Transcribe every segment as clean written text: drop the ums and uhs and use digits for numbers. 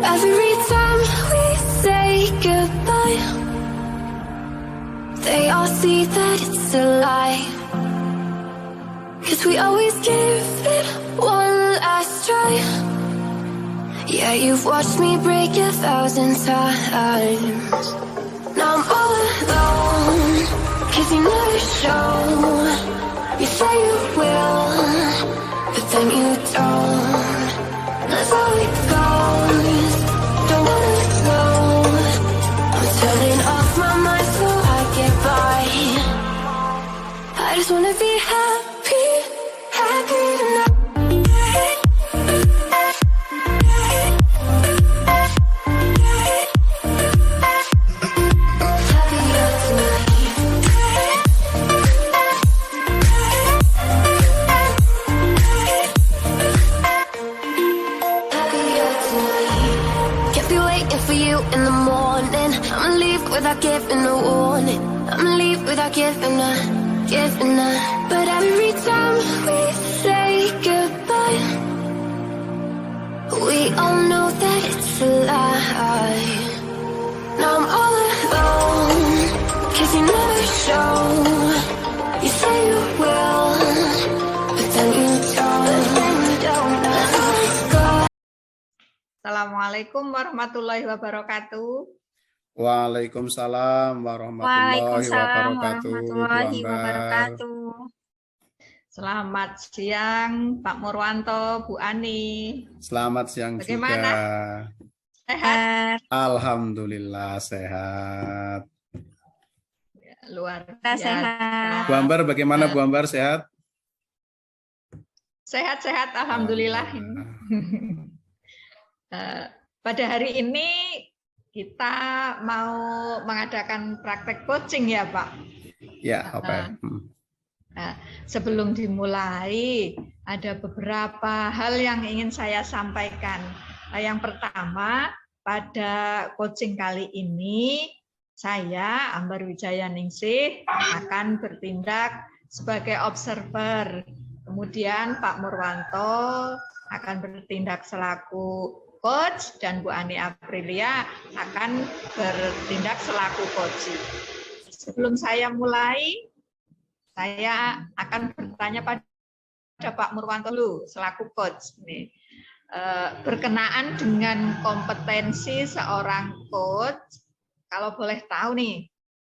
Every time we say goodbye, they all see that it's a lie. 'Cause we always give it one last try. Yeah, you've watched me break 1,000 times. Now I'm all alone, 'cause you never show. You say you will, but then you don't. That's how it goes. Don't wanna know. I'm turning off my mind so I get by. I just wanna be happy, happy tonight. In the morning, I'ma leave without giving a warning. I'ma leave without giving a. But every time we say goodbye, we all know that it's a lie. Now I'm all alone, 'cause you never show. You say you will, but then you don't. Assalamualaikum warahmatullahi wabarakatuh. Waalaikumsalam warahmatullahi wabarakatuh. Selamat siang Pak Murwanto, Bu Ani. Selamat siang. Bagaimana? Juga. Sehat? Alhamdulillah sehat. Luar biasa. Sehat. Bu Ambar, bagaimana Bu Ambar, sehat? Sehat-sehat, alhamdulillah. Pada hari ini kita mau mengadakan praktek coaching ya Pak? Ya, apa? Sebelum dimulai, ada beberapa hal yang ingin saya sampaikan. Yang pertama, pada coaching kali ini, saya, Ambar Wijaya Ningsih, akan bertindak sebagai observer. Kemudian Pak Murwanto akan bertindak selaku coach dan Bu Ani Aprilia akan bertindak selaku coach. Sebelum saya mulai, saya akan bertanya pada Pak Murwanto dulu selaku coach. Berkenaan dengan kompetensi seorang coach, kalau boleh tahu nih,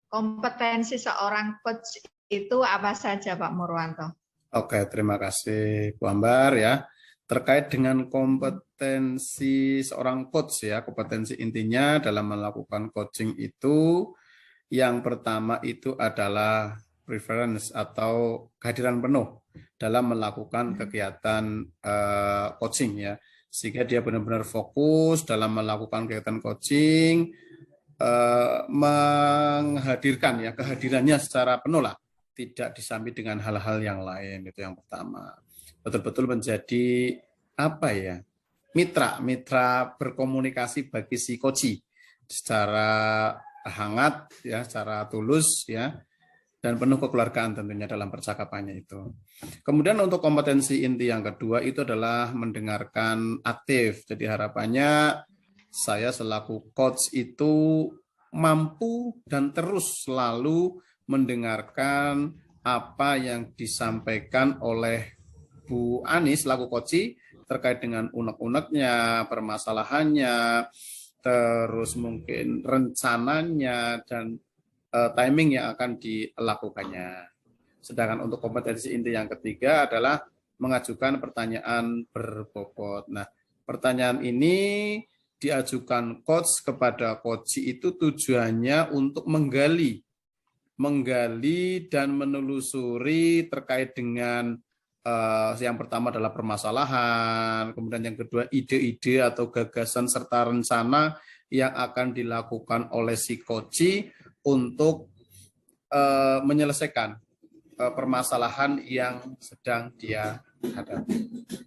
kompetensi seorang coach itu apa saja Pak Murwanto? Oke, terima kasih Bu Ambar ya. Terkait dengan kompetensi seorang coach ya, kompetensi intinya dalam melakukan coaching itu yang pertama itu adalah preference atau kehadiran penuh dalam melakukan kegiatan coaching ya, sehingga dia benar-benar fokus dalam melakukan kegiatan coaching, menghadirkan ya kehadirannya secara penuh lah, tidak disambi dengan hal-hal yang lain. Itu yang pertama. Betul-betul menjadi apa ya, mitra berkomunikasi bagi si coach secara hangat ya, secara tulus ya, dan penuh kekeluargaan tentunya dalam percakapannya itu. Kemudian untuk kompetensi inti yang kedua itu adalah mendengarkan aktif. Jadi harapannya saya selaku coach itu mampu dan terus selalu mendengarkan apa yang disampaikan oleh Bu Ani selaku coach terkait dengan unek-uneknya, permasalahannya, terus mungkin rencananya dan timing yang akan dilakukannya. Sedangkan untuk kompetensi inti yang ketiga adalah mengajukan pertanyaan berbobot. Nah, pertanyaan ini diajukan coach kepada coach itu tujuannya untuk menggali dan menelusuri terkait dengan yang pertama adalah permasalahan, kemudian yang kedua ide-ide atau gagasan serta rencana yang akan dilakukan oleh si coach untuk menyelesaikan permasalahan yang sedang dia hadapi.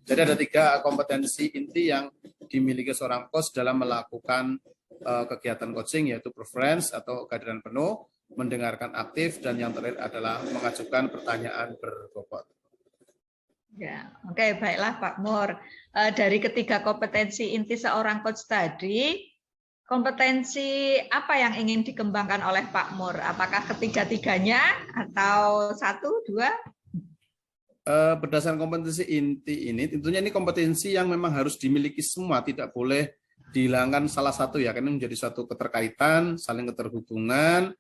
Jadi ada 3 kompetensi inti yang dimiliki seorang coach dalam melakukan kegiatan coaching, yaitu preference atau kehadiran penuh, mendengarkan aktif, dan yang terakhir adalah mengajukan pertanyaan berbobot. Ya, oke, baiklah Pak Mur. Dari ketiga kompetensi inti seorang coach tadi, kompetensi apa yang ingin dikembangkan oleh Pak Mur? Apakah ketiga-tiganya atau satu, dua? Berdasarkan kompetensi inti ini, tentunya ini kompetensi yang memang harus dimiliki semua, tidak boleh dihilangkan salah satu ya, karena menjadi suatu keterkaitan, saling keterhubungan.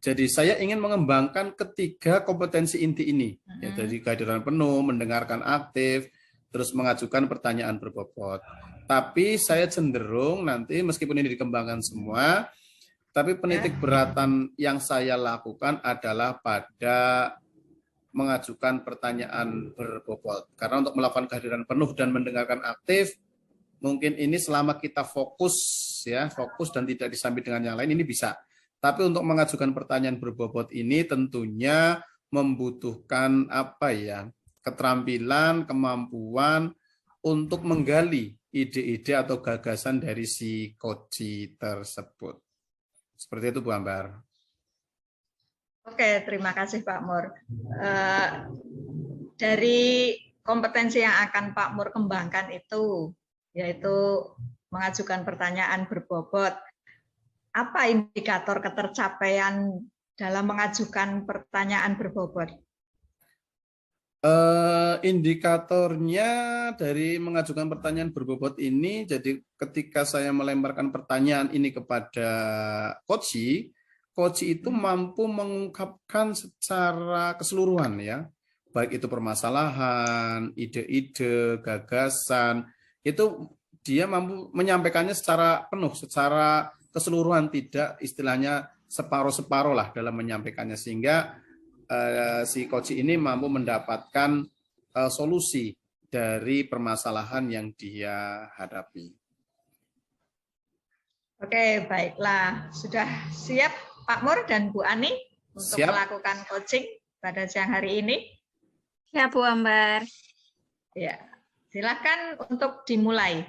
Jadi saya ingin mengembangkan ketiga kompetensi inti ini, ya, dari kehadiran penuh, mendengarkan aktif, terus mengajukan pertanyaan berbobot. Tapi saya cenderung nanti meskipun ini dikembangkan semua, tapi penitik beratan yang saya lakukan adalah pada mengajukan pertanyaan berbobot. Karena untuk melakukan kehadiran penuh dan mendengarkan aktif, mungkin ini selama kita fokus ya, fokus dan tidak disambi dengan yang lain ini bisa. Tapi untuk mengajukan pertanyaan berbobot ini tentunya membutuhkan apa ya? Keterampilan, kemampuan untuk menggali ide-ide atau gagasan dari si coach tersebut. Seperti itu Bu Ambar. Oke, terima kasih Pak Mur. Dari kompetensi yang akan Pak Mur kembangkan itu, yaitu mengajukan pertanyaan berbobot. Apa indikator ketercapaian dalam mengajukan pertanyaan berbobot? Indikatornya dari mengajukan pertanyaan berbobot ini, jadi ketika saya melemparkan pertanyaan ini kepada coach itu mampu mengungkapkan secara keseluruhan ya, baik itu permasalahan, ide-ide, gagasan, itu dia mampu menyampaikannya secara penuh, secara keseluruhan, tidak istilahnya separuh-separuh lah dalam menyampaikannya, sehingga si coach ini mampu mendapatkan solusi dari permasalahan yang dia hadapi. Oke, baiklah. Sudah siap Pak Mur dan Bu Ani untuk melakukan coaching pada siang hari ini? Ya, Bu Ambar. Ya, silakan untuk dimulai.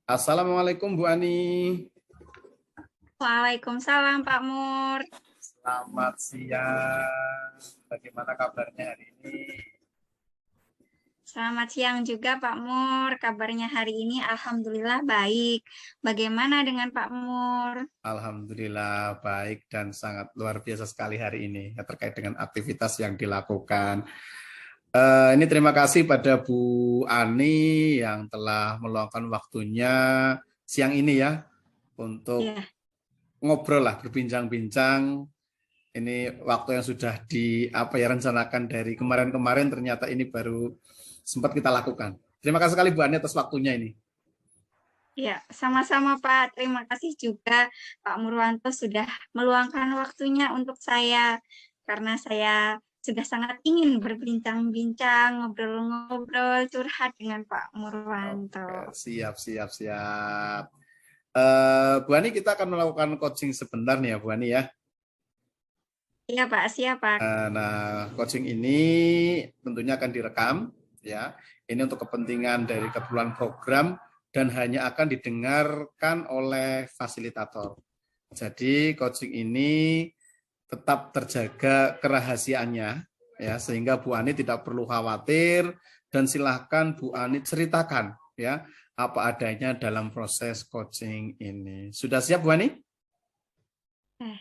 Assalamualaikum Bu Ani. Waalaikumsalam Pak Mur. Selamat siang. Bagaimana kabarnya hari ini? Selamat siang juga Pak Mur. Kabarnya hari ini alhamdulillah baik. Bagaimana dengan Pak Mur? Alhamdulillah baik dan sangat luar biasa sekali hari ini ya, terkait dengan aktivitas yang dilakukan. Ini terima kasih pada Bu Ani yang telah meluangkan waktunya siang ini ya untuk ngobrol lah, berbincang-bincang. Ini waktu yang sudah rencanakan dari kemarin-kemarin, ternyata ini baru sempat kita lakukan. Terima kasih sekali Bu Ani atas waktunya ini. Ya, sama-sama Pak. Terima kasih juga Pak Murwanto sudah meluangkan waktunya untuk saya, karena saya sudah sangat ingin berbincang-bincang, ngobrol-ngobrol, curhat dengan Pak Murwanto. Siap. Bu Ani, kita akan melakukan coaching sebentar nih ya Bu Ani ya. Iya Pak, siap Pak. Nah, coaching ini tentunya akan direkam ya. Ini untuk kepentingan dari keperluan program dan hanya akan didengarkan oleh fasilitator. Jadi coaching ini tetap terjaga kerahasiaannya ya, sehingga Bu Ani tidak perlu khawatir, dan silahkan Bu Ani ceritakan ya apa adanya dalam proses coaching ini. Sudah siap Bu Ani?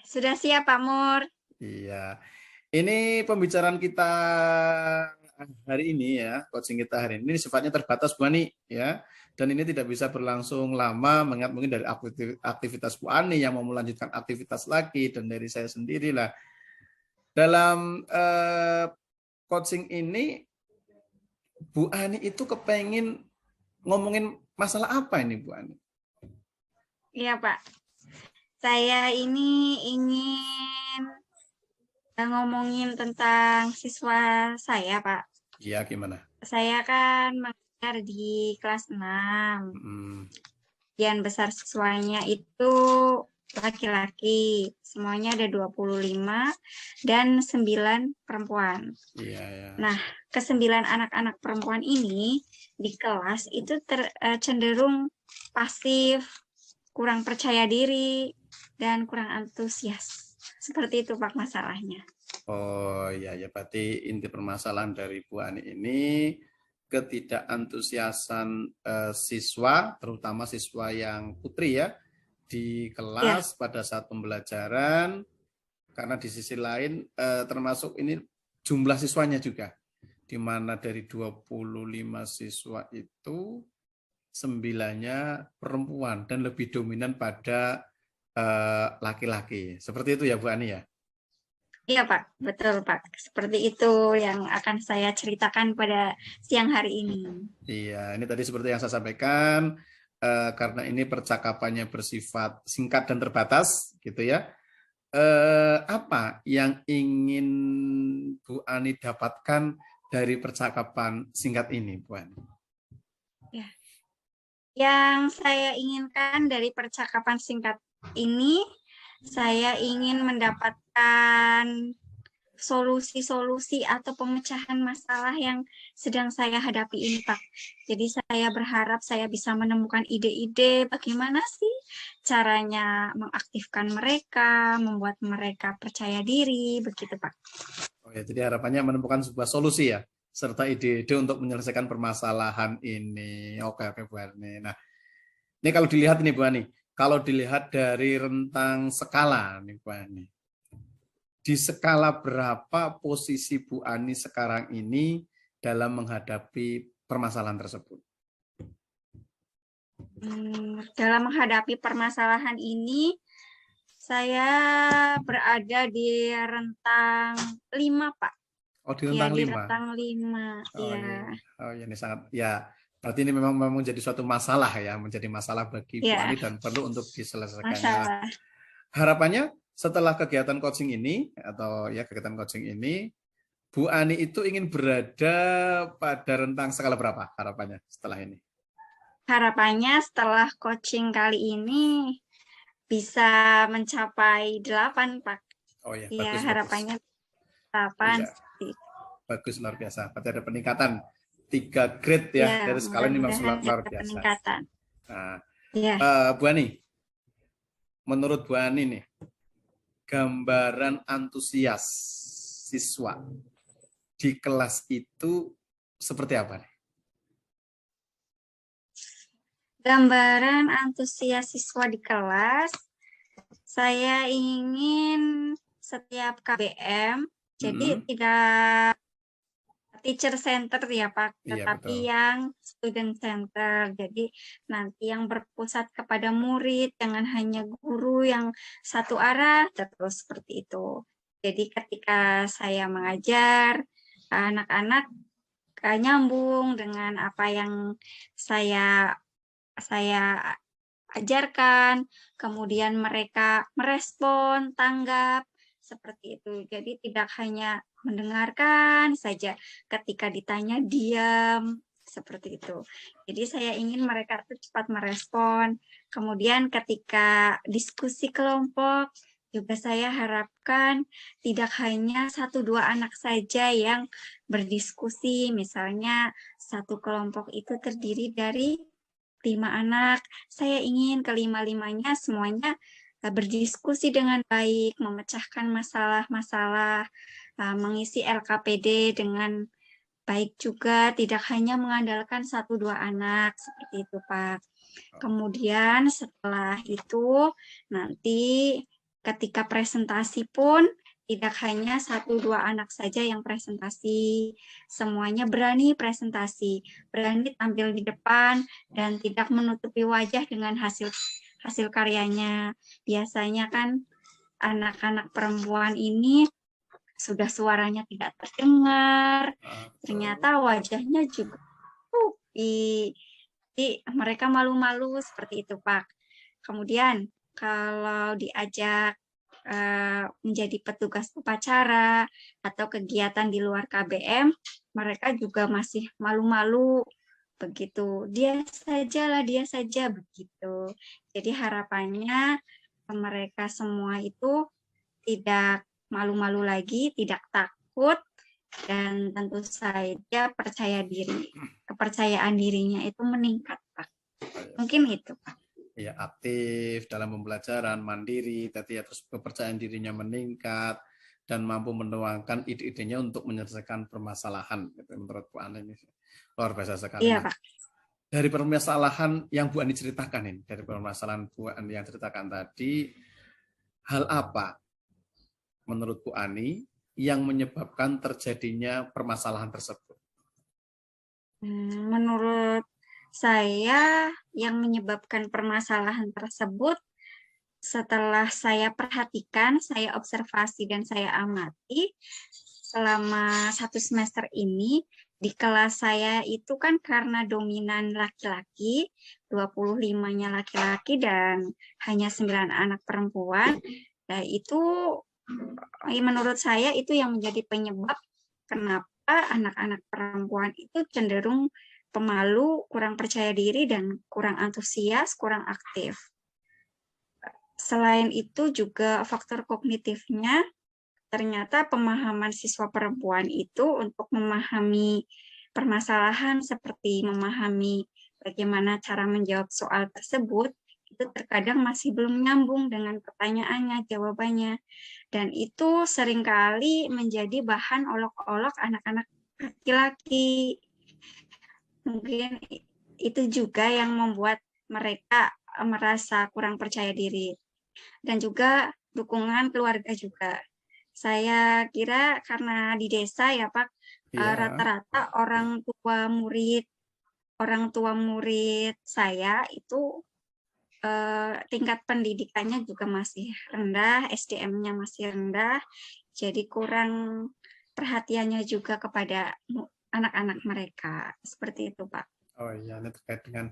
Sudah siap Pak Mur. Iya. Ini pembicaraan kita hari ini ya, coaching kita hari ini sifatnya terbatas Bu Ani ya. Dan ini tidak bisa berlangsung lama, mengingat mungkin dari aktivitas Bu Ani yang mau melanjutkan aktivitas lagi, dan dari saya sendiri lah. Dalam coaching ini, Bu Ani itu kepengen ngomongin masalah apa ini Bu Ani? Iya Pak, saya ini ingin ngomongin tentang siswa saya Pak. Iya, gimana? Saya kan di kelas 6. Sebagian besar siswanya itu laki-laki. Semuanya ada 25 dan 9 perempuan. Iya. Nah, ke-9 anak-anak perempuan ini di kelas itu cenderung pasif, kurang percaya diri, dan kurang antusias. Seperti itu Pak masalahnya. Oh ya, ya berarti inti permasalahan dari Bu Ani ini ketidakantusiasan siswa, terutama siswa yang putri ya, di Ya, kelas pada saat pembelajaran, karena di sisi lain termasuk ini jumlah siswanya juga, di mana dari 25 siswa itu 9-nya perempuan dan lebih dominan pada laki-laki. Seperti itu ya Bu Ani ya? iya Pak, betul Pak. Seperti itu yang akan saya ceritakan pada siang hari ini. Iya, ini tadi seperti yang saya sampaikan, karena ini percakapannya bersifat singkat dan terbatas, gitu ya. Apa yang ingin Bu Ani dapatkan dari percakapan singkat ini, Bu Ani? Ya. Yang saya inginkan dari percakapan singkat ini, saya ingin mendapatkan solusi-solusi atau pemecahan masalah yang sedang saya hadapi ini, Pak. Jadi saya berharap saya bisa menemukan ide-ide bagaimana sih caranya mengaktifkan mereka, membuat mereka percaya diri, begitu, Pak. Oh ya, jadi harapannya menemukan sebuah solusi ya, serta ide-ide untuk menyelesaikan permasalahan ini. Oke, oke Bu Ani. Nah, ini kalau dilihat ini Bu Ani, kalau dilihat dari rentang skala nih Bu Ani, di skala berapa posisi Bu Ani sekarang ini dalam menghadapi permasalahan tersebut? Dalam menghadapi permasalahan ini, saya berada di rentang 5, Pak. Oh, di Ya, rentang di 5. rentang 5. Oh Ya, iya. Oh iya, ini sangat ya. Berarti ini memang menjadi suatu masalah ya, menjadi masalah bagi Bu ya, Ani dan perlu untuk diselesaikannya. masalah. Harapannya setelah kegiatan coaching ini atau ya kegiatan coaching ini, Bu Ani itu ingin berada pada rentang skala berapa harapannya setelah ini? Harapannya setelah coaching kali ini bisa mencapai 8, Pak. Oh ya, Ya, bagus bagus. harapannya 8. Iya, bagus luar biasa. Berarti ada peningkatan 3 grade ya, Ya, dari skala ini memang mudah-mudahan luar ada biasa. peningkatan. Nah, Ya, Bu Ani, menurut Bu Ani nih, gambaran antusias siswa di kelas itu seperti apa nih? gambaran antusias siswa di kelas, saya ingin setiap KBM, jadi tidak teacher center ya Pak, Iya, tetapi betul. yang student center. Jadi nanti yang berpusat kepada murid, jangan hanya guru yang satu arah, terus seperti itu. Jadi ketika saya mengajar, anak-anak nyambung dengan apa yang saya ajarkan, kemudian mereka merespon, tanggap, seperti itu. Jadi tidak hanya mendengarkan saja, ketika ditanya diam, seperti itu. Jadi saya ingin mereka itu cepat merespon. Kemudian ketika diskusi kelompok, juga saya harapkan tidak hanya 1-2 anak saja yang berdiskusi, misalnya satu kelompok itu terdiri dari 5 anak. Saya ingin kelima-limanya semuanya berdiskusi dengan baik, memecahkan masalah-masalah, mengisi LKPD dengan baik juga, tidak hanya mengandalkan 1-2 anak, seperti itu Pak. Kemudian setelah itu, nanti ketika presentasi pun, tidak hanya 1-2 anak saja yang presentasi, semuanya berani presentasi, berani tampil di depan, dan tidak menutupi wajah dengan hasil karyanya. Biasanya kan anak-anak perempuan ini sudah suaranya tidak terdengar, ternyata wajahnya juga tupi. Jadi mereka malu-malu seperti itu, Pak. Kemudian kalau diajak menjadi petugas upacara atau kegiatan di luar KBM, mereka juga masih malu-malu begitu. Dia saja begitu. Jadi harapannya mereka semua itu tidak malu-malu lagi, tidak takut, dan tentu saja percaya diri. Kepercayaan dirinya itu meningkat, Pak. Mungkin itu, Pak. Ya, aktif dalam pembelajaran, mandiri, tadi ya, terus kepercayaan dirinya meningkat, dan mampu menuangkan ide-idenya untuk menyelesaikan permasalahan. Gitu, menurut Bu Ani ini luar biasa sekali. Iya, Pak. Dari permasalahan yang Bu Ani ceritakan ini, dari permasalahan Bu Ani yang ceritakan tadi, hal apa menurut Bu Ani yang menyebabkan terjadinya permasalahan tersebut? Menurut saya yang menyebabkan permasalahan tersebut setelah saya perhatikan, saya observasi dan saya amati selama 1 semester ini di kelas saya itu kan karena dominan laki-laki, 25-nya laki-laki dan hanya 9 anak perempuan. Nah, itu menurut saya itu yang menjadi penyebab kenapa anak-anak perempuan itu cenderung pemalu, kurang percaya diri, dan kurang antusias, kurang aktif. Selain itu juga faktor kognitifnya, ternyata pemahaman siswa perempuan itu untuk memahami permasalahan seperti memahami bagaimana cara menjawab soal tersebut, itu terkadang masih belum nyambung dengan pertanyaannya, jawabannya. Dan itu seringkali menjadi bahan olok-olok anak-anak laki-laki. Mungkin itu juga yang membuat mereka merasa kurang percaya diri. Dan juga dukungan keluarga juga. Saya kira karena di desa ya Pak, rata-rata orang tua murid saya itu tingkat pendidikannya juga masih rendah, SDM-nya masih rendah, jadi kurang perhatiannya juga kepada anak-anak mereka. Seperti itu Pak. Oh iya, ini terkait dengan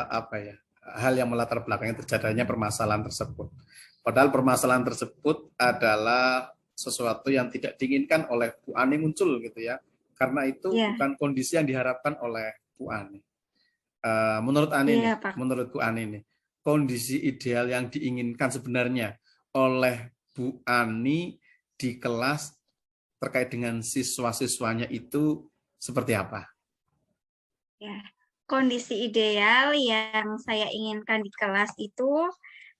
apa ya, hal yang melatar belakangnya terjadinya permasalahan tersebut. Padahal permasalahan tersebut adalah sesuatu yang tidak diinginkan oleh Bu Ani muncul gitu ya. Karena itu bukan kondisi yang diharapkan oleh Bu Ani. Menurut Ani nih, menurut Bu Ani nih, kondisi ideal yang diinginkan sebenarnya oleh Bu Ani di kelas terkait dengan siswa-siswanya itu seperti apa? Ya, kondisi ideal yang saya inginkan di kelas itu,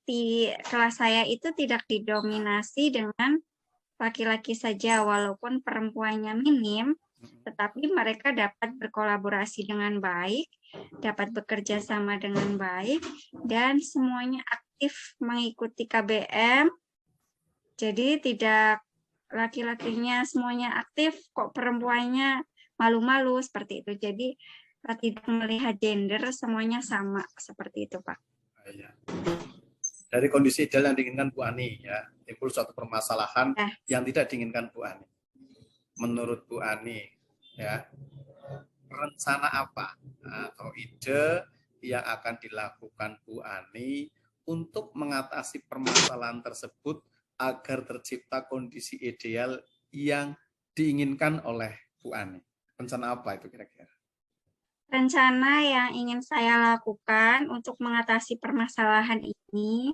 di kelas saya itu tidak didominasi dengan laki-laki saja, walaupun perempuannya minim, tetapi mereka dapat berkolaborasi dengan baik, dapat bekerja sama dengan baik, dan semuanya aktif mengikuti KBM. Jadi tidak laki-lakinya semuanya aktif, kok perempuannya malu-malu seperti itu. Jadi tidak melihat gender, semuanya sama seperti itu, Pak. Dari kondisi ideal yang diinginkan Bu Ani, ya, timbul suatu permasalahan yang tidak diinginkan Bu Ani. Menurut Bu Ani, ya, rencana apa atau ide yang akan dilakukan Bu Ani untuk mengatasi permasalahan tersebut agar tercipta kondisi ideal yang diinginkan oleh Bu Ani? Rencana apa itu kira-kira? Rencana yang ingin saya lakukan untuk mengatasi permasalahan ini,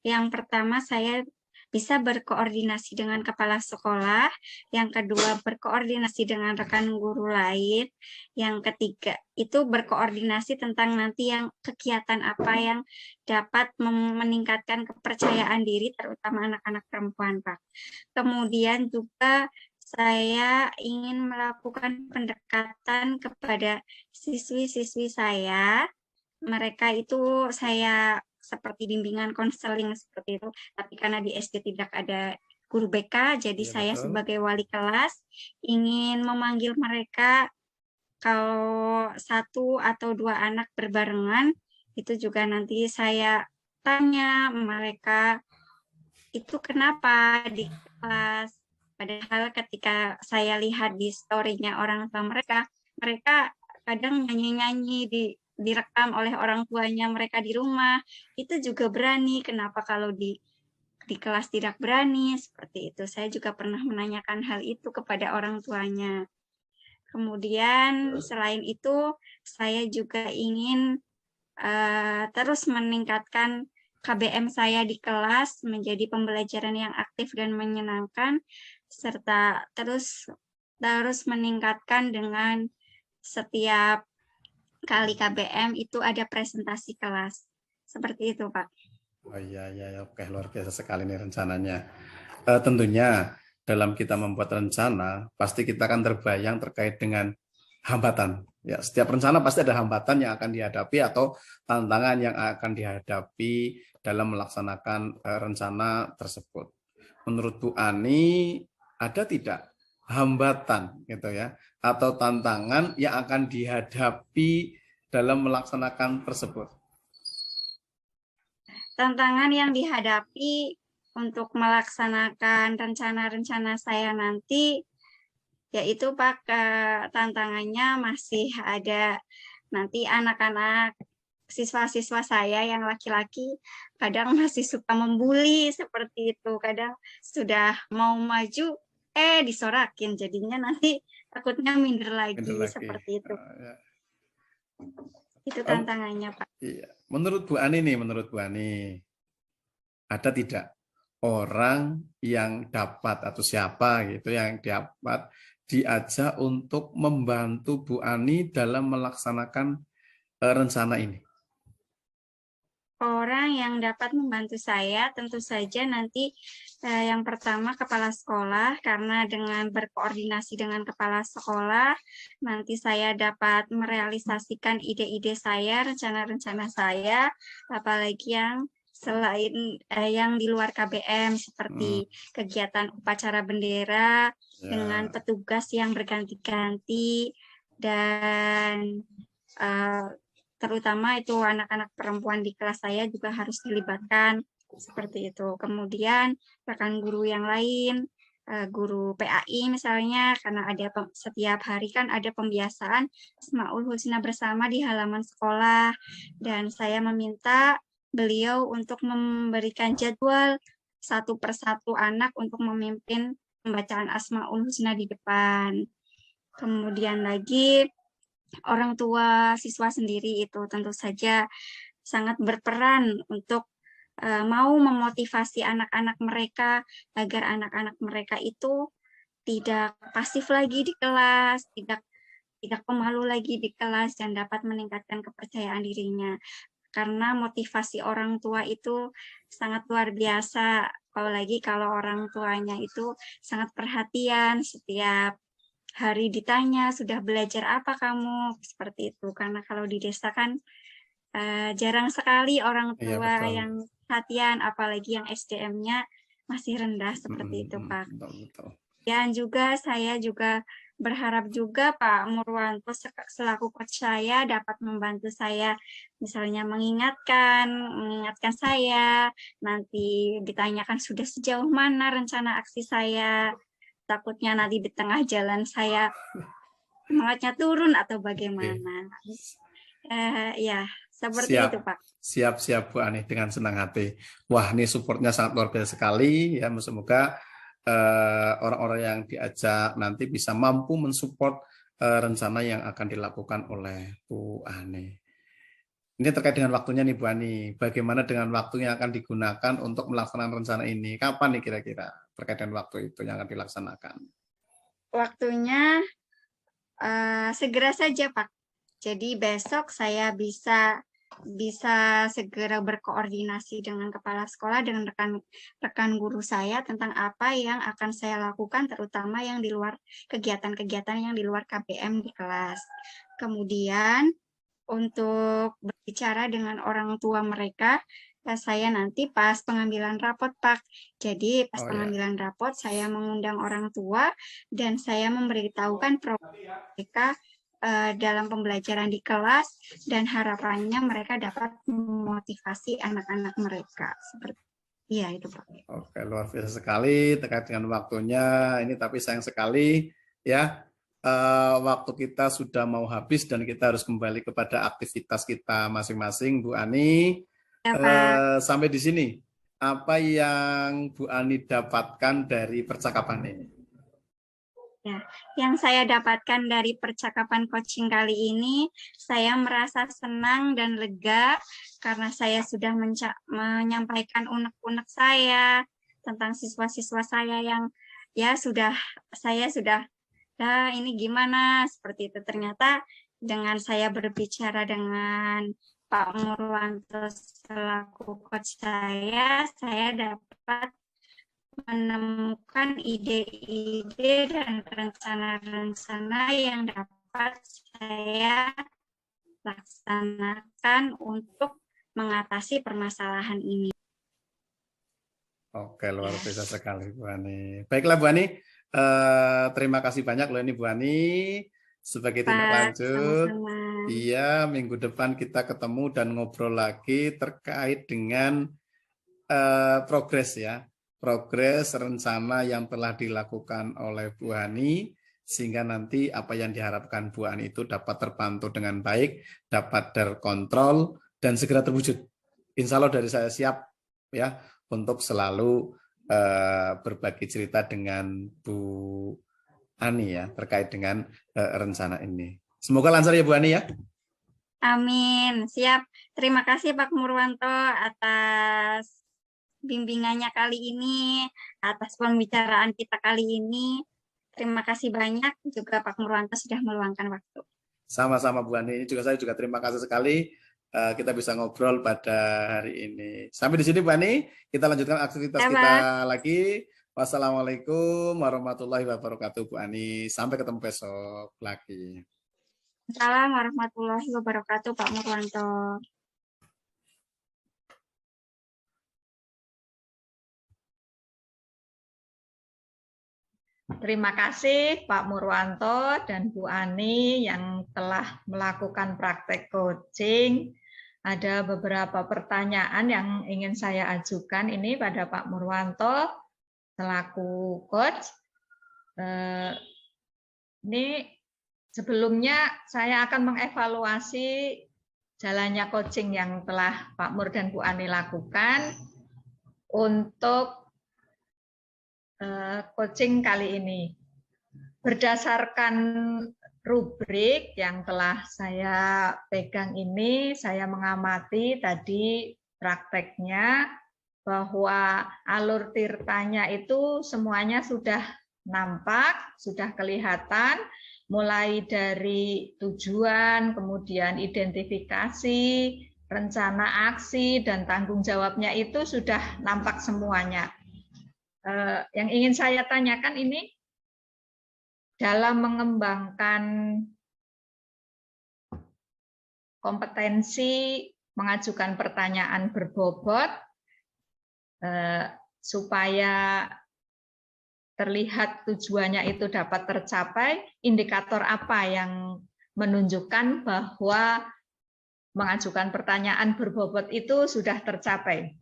yang pertama saya bisa berkoordinasi dengan kepala sekolah, yang kedua berkoordinasi dengan rekan guru lain, yang ketiga itu berkoordinasi tentang nanti yang kegiatan apa yang dapat meningkatkan kepercayaan diri, terutama anak-anak perempuan, Pak. Kemudian juga saya ingin melakukan pendekatan kepada siswi-siswi saya. Mereka itu saya seperti bimbingan konseling seperti itu. Tapi karena di SD tidak ada guru BK, jadi saya sebagai wali kelas ingin memanggil mereka. Kalau 1 atau 2 anak berbarengan, itu juga nanti saya tanya mereka itu kenapa di kelas. Padahal ketika saya lihat di story-nya orang tua mereka, mereka kadang nyanyi-nyanyi direkam oleh orang tuanya mereka di rumah. Itu juga berani. Kenapa kalau di kelas tidak berani? Seperti itu. Saya juga pernah menanyakan hal itu kepada orang tuanya. Kemudian selain itu, saya juga ingin terus meningkatkan KBM saya di kelas menjadi pembelajaran yang aktif dan menyenangkan, serta terus meningkatkan dengan setiap kali KBM itu ada presentasi kelas. Seperti itu, Pak. Oh iya, oke, luar biasa sekali nih rencananya. Tentunya dalam kita membuat rencana, pasti kita akan terbayang terkait dengan hambatan. Ya, setiap rencana pasti ada hambatan yang akan dihadapi atau tantangan yang akan dihadapi dalam melaksanakan rencana tersebut. Menurut Bu Ani, ada tidak hambatan gitu ya atau tantangan yang akan dihadapi dalam melaksanakan tersebut? Tantangan yang dihadapi untuk melaksanakan rencana-rencana saya nanti, yaitu Pak, tantangannya masih ada nanti anak-anak siswa-siswa saya yang laki-laki kadang masih suka membuli seperti itu. Kadang sudah mau maju, disorakin. Jadinya nanti takutnya minder lagi, seperti itu. Ya. Itu tantangannya, Pak. Iya. Menurut Bu Ani, ada tidak orang yang dapat atau siapa gitu yang dapat diajak untuk membantu Bu Ani dalam melaksanakan rencana ini? Orang yang dapat membantu saya tentu saja nanti yang pertama kepala sekolah, karena dengan berkoordinasi dengan kepala sekolah nanti saya dapat merealisasikan ide-ide saya, rencana-rencana saya, apalagi yang selain yang di luar KBM seperti kegiatan upacara bendera dengan petugas yang berganti-ganti dan terutama itu anak-anak perempuan di kelas saya juga harus dilibatkan seperti itu. Kemudian rekan guru yang lain, guru PAI misalnya, karena ada setiap hari kan ada pembiasaan Asmaul Husna bersama di halaman sekolah, dan saya meminta beliau untuk memberikan jadwal satu persatu anak untuk memimpin pembacaan Asmaul Husna di depan. Kemudian lagi orang tua siswa sendiri itu tentu saja sangat berperan untuk mau memotivasi anak-anak mereka agar anak-anak mereka itu tidak pasif lagi di kelas, tidak pemalu lagi di kelas, dan dapat meningkatkan kepercayaan dirinya. Karena motivasi orang tua itu sangat luar biasa, apalagi kalau orang tuanya itu sangat perhatian, setiap hari ditanya, sudah belajar apa kamu? Seperti itu. Karena kalau di desa kan jarang sekali orang tua yang perhatian, apalagi yang SDM-nya masih rendah seperti itu, Pak. Betul. Dan juga saya juga berharap juga Pak Murwanto selaku coach saya dapat membantu saya, misalnya mengingatkan saya, nanti ditanyakan sudah sejauh mana rencana aksi saya. Takutnya nanti di tengah jalan saya semangatnya turun atau bagaimana. Ya, seperti itu, Pak. Siap Bu Ani, dengan senang hati. Wah, ini supportnya sangat luar biasa sekali ya. Semoga orang-orang yang diajak nanti bisa mampu mensupport rencana yang akan dilakukan oleh Bu Ani. Ini terkait dengan waktunya nih Bu Ani. Bagaimana dengan waktu yang akan digunakan untuk melaksanakan rencana ini? Kapan nih kira-kira terkait dengan waktu itu yang akan dilaksanakan? Waktunya segera saja, Pak. Jadi besok saya bisa segera berkoordinasi dengan kepala sekolah, dengan rekan guru saya tentang apa yang akan saya lakukan, terutama yang di luar kegiatan-kegiatan yang di luar KBM di kelas. Kemudian untuk berbicara dengan orang tua mereka, saya nanti pas pengambilan rapot, Pak. Jadi pas pengambilan rapot saya mengundang orang tua dan saya memberitahukan program mereka dalam pembelajaran di kelas, dan harapannya mereka dapat memotivasi anak-anak mereka. Iya, itu Pak. Oke, luar biasa sekali terkait dengan waktunya. Ini tapi sayang sekali ya, waktu kita sudah mau habis dan kita harus kembali kepada aktivitas kita masing-masing, Bu Ani. Ya, Pak. Sampai di sini, apa yang Bu Ani dapatkan dari percakapan ini? Ya, yang saya dapatkan dari percakapan coaching kali ini, saya merasa senang dan lega karena saya sudah menyampaikan unek-unek saya tentang siswa-siswa saya yang ya saya sudah ini gimana seperti itu. Ternyata dengan saya berbicara dengan Pak Murwanto selaku coach saya dapat menemukan ide-ide dan rencana-rencana yang dapat saya laksanakan untuk mengatasi permasalahan ini. Oke, luar biasa sekali Bu Ani. Baiklah Bu Ani, terima kasih banyak loh ini Bu Ani. Sebagai tindak lanjut, Sama-sama. iya minggu depan kita ketemu dan ngobrol lagi terkait dengan progres ya. Progres rencana yang telah dilakukan oleh Bu Ani, sehingga nanti apa yang diharapkan Bu Ani itu dapat terpantau dengan baik, dapat terkontrol, dan segera terwujud. Insya Allah dari saya siap ya untuk selalu berbagi cerita dengan Bu Ani ya terkait dengan rencana ini. Semoga lancar ya Bu Ani ya. Amin. Siap. Terima kasih Pak Murwanto atas bimbingannya kali ini, atas pembicaraan kita kali ini. Terima kasih banyak juga Pak Murwanto sudah meluangkan waktu. Sama-sama Bu Ani, saya juga terima kasih sekali kita bisa ngobrol pada hari ini. Sampai di sini Bu Ani, kita lanjutkan aktivitas kita lagi. Wassalamualaikum warahmatullahi wabarakatuh Bu Ani. Sampai ketemu besok lagi. Assalamualaikum warahmatullahi wabarakatuh Pak Murwanto. Terima kasih Pak Murwanto dan Bu Ani yang telah melakukan praktek coaching. Ada beberapa pertanyaan yang ingin saya ajukan ini pada Pak Murwanto selaku coach. Ini sebelumnya saya akan mengevaluasi jalannya coaching yang telah Pak Mur dan Bu Ani lakukan untuk coaching kali ini. Berdasarkan rubrik yang telah saya pegang ini, saya mengamati tadi prakteknya bahwa alur tirtanya itu semuanya sudah nampak, sudah kelihatan, mulai dari tujuan, kemudian identifikasi, rencana aksi, dan tanggung jawabnya itu sudah nampak semuanya. Yang ingin saya tanyakan ini, dalam mengembangkan kompetensi mengajukan pertanyaan berbobot, supaya terlihat tujuannya itu dapat tercapai, indikator apa yang menunjukkan bahwa mengajukan pertanyaan berbobot itu sudah tercapai?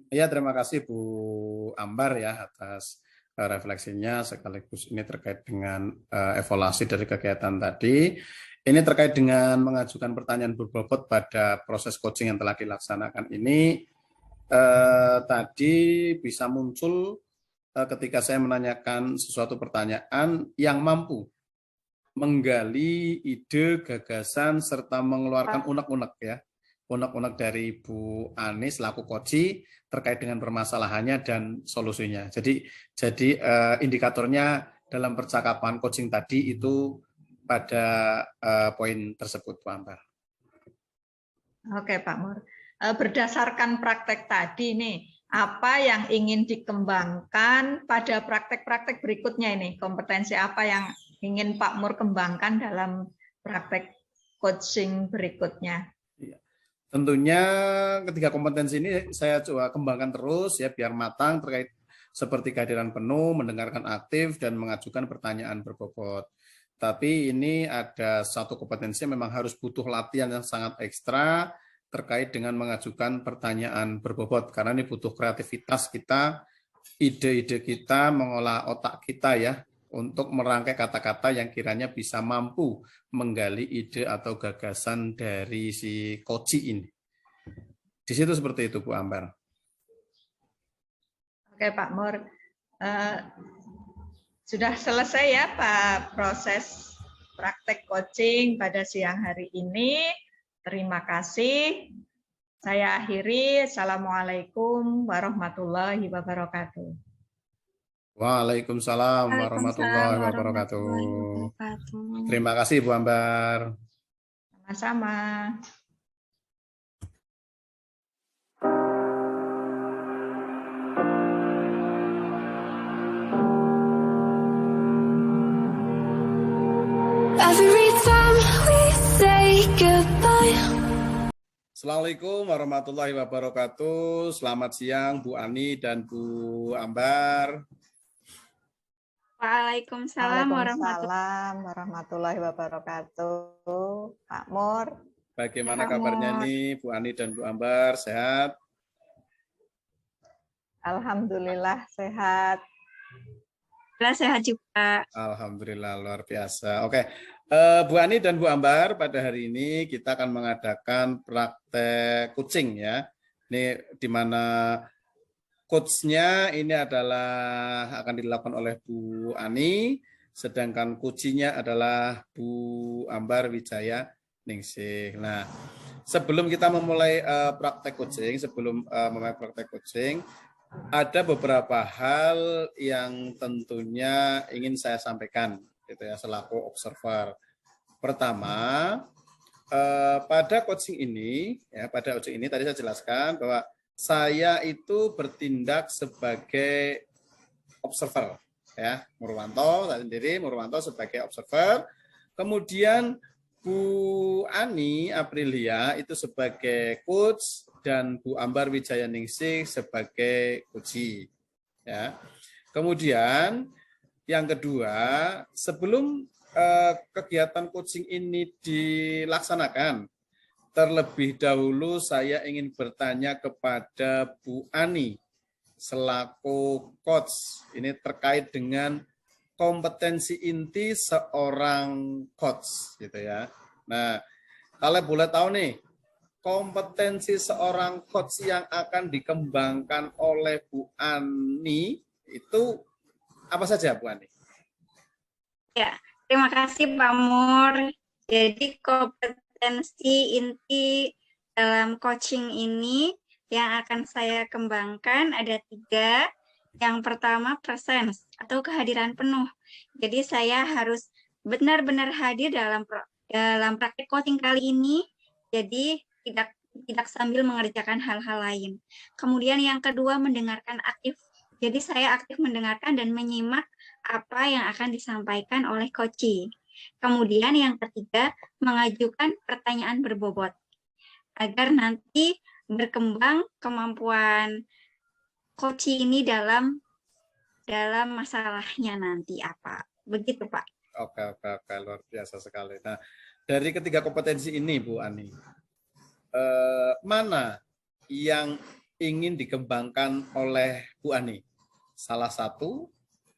Ya, terima kasih Bu Ambar ya atas refleksinya, sekaligus ini terkait dengan evaluasi dari kegiatan tadi. Ini terkait dengan mengajukan pertanyaan berbobot pada proses coaching yang telah dilaksanakan ini. Tadi bisa muncul ketika saya menanyakan sesuatu pertanyaan yang mampu menggali ide, gagasan, serta mengeluarkan unek-unek ya. Unek-unek dari Bu Ani selaku coach terkait dengan permasalahannya dan solusinya. Jadi indikatornya dalam percakapan coaching tadi itu pada poin tersebut, Bu Ambar. Oke, Pak Mur. Berdasarkan praktek tadi nih, apa yang ingin dikembangkan pada praktek-praktek berikutnya ini? Kompetensi apa yang ingin Pak Mur kembangkan dalam praktek coaching berikutnya? Tentunya ketiga kompetensi ini saya coba kembangkan terus ya biar matang terkait seperti kehadiran penuh, mendengarkan aktif, dan mengajukan pertanyaan berbobot. Tapi ini ada satu kompetensi yang memang harus butuh latihan yang sangat ekstra terkait dengan mengajukan pertanyaan berbobot. Karena ini butuh kreativitas kita, ide-ide kita, mengolah otak kita ya, untuk merangkai kata-kata yang kiranya bisa mampu menggali ide atau gagasan dari si coach ini. Di situ seperti itu, Bu Ambar. Oke, Pak Mur. Sudah selesai ya Pak proses praktek coaching pada siang hari ini. Terima kasih. Saya akhiri. Assalamualaikum warahmatullahi wabarakatuh. Waalaikumsalam warahmatullahi wabarakatuh. Terima kasih Bu Ambar. Sama-sama. Every time we say goodbye. Assalamualaikum warahmatullahi wabarakatuh. Selamat siang Bu Ani dan Bu Ambar. Waalaikumsalam Warahmatullahi wabarakatuh. Pak Mur. Bagaimana Pak kabarnya Mur. nih Bu Ani dan Bu Ambar? Sehat? Alhamdulillah sehat. Sehat juga. Alhamdulillah luar biasa. Oke, Bu Ani dan Bu Ambar, pada hari ini kita akan mengadakan praktek coaching ya. Ini di mana coachnya ini adalah akan dilakukan oleh Bu Ani, sedangkan coachingnya adalah Bu Ambar Wijaya Ningsih. Nah, sebelum kita memulai praktek coaching, ada beberapa hal yang tentunya ingin saya sampaikan gitu ya selaku observer. Pertama, pada coaching ini tadi saya jelaskan bahwa saya itu bertindak sebagai observer ya, Murwanto sebagai observer. Kemudian Bu Ani Aprilia itu sebagai coach dan Bu Ambar Wijaya Ningsih sebagai coach ya. Kemudian yang kedua, sebelum kegiatan coaching ini dilaksanakan, terlebih dahulu saya ingin bertanya kepada Bu Ani selaku coach. Ini terkait dengan kompetensi inti seorang coach gitu ya. Nah, kalau boleh tahu nih, kompetensi seorang coach yang akan dikembangkan oleh Bu Ani itu apa saja Bu Ani? Ya, terima kasih Pak Mur. Jadi kompetensi inti dalam coaching ini yang akan saya kembangkan ada 3. Yang pertama, presence atau kehadiran penuh. Jadi saya harus benar-benar hadir dalam praktek coaching kali ini. Jadi tidak sambil mengerjakan hal-hal lain. Kemudian yang kedua, mendengarkan aktif. Jadi saya aktif mendengarkan dan menyimak apa yang akan disampaikan oleh coach. Kemudian yang ketiga, mengajukan pertanyaan berbobot agar nanti berkembang kemampuan coach ini dalam masalahnya nanti apa. Begitu, Pak. Oke, luar biasa sekali. Nah, dari ketiga kompetensi ini, Bu Ani, mana yang ingin dikembangkan oleh Bu Ani? Salah satu,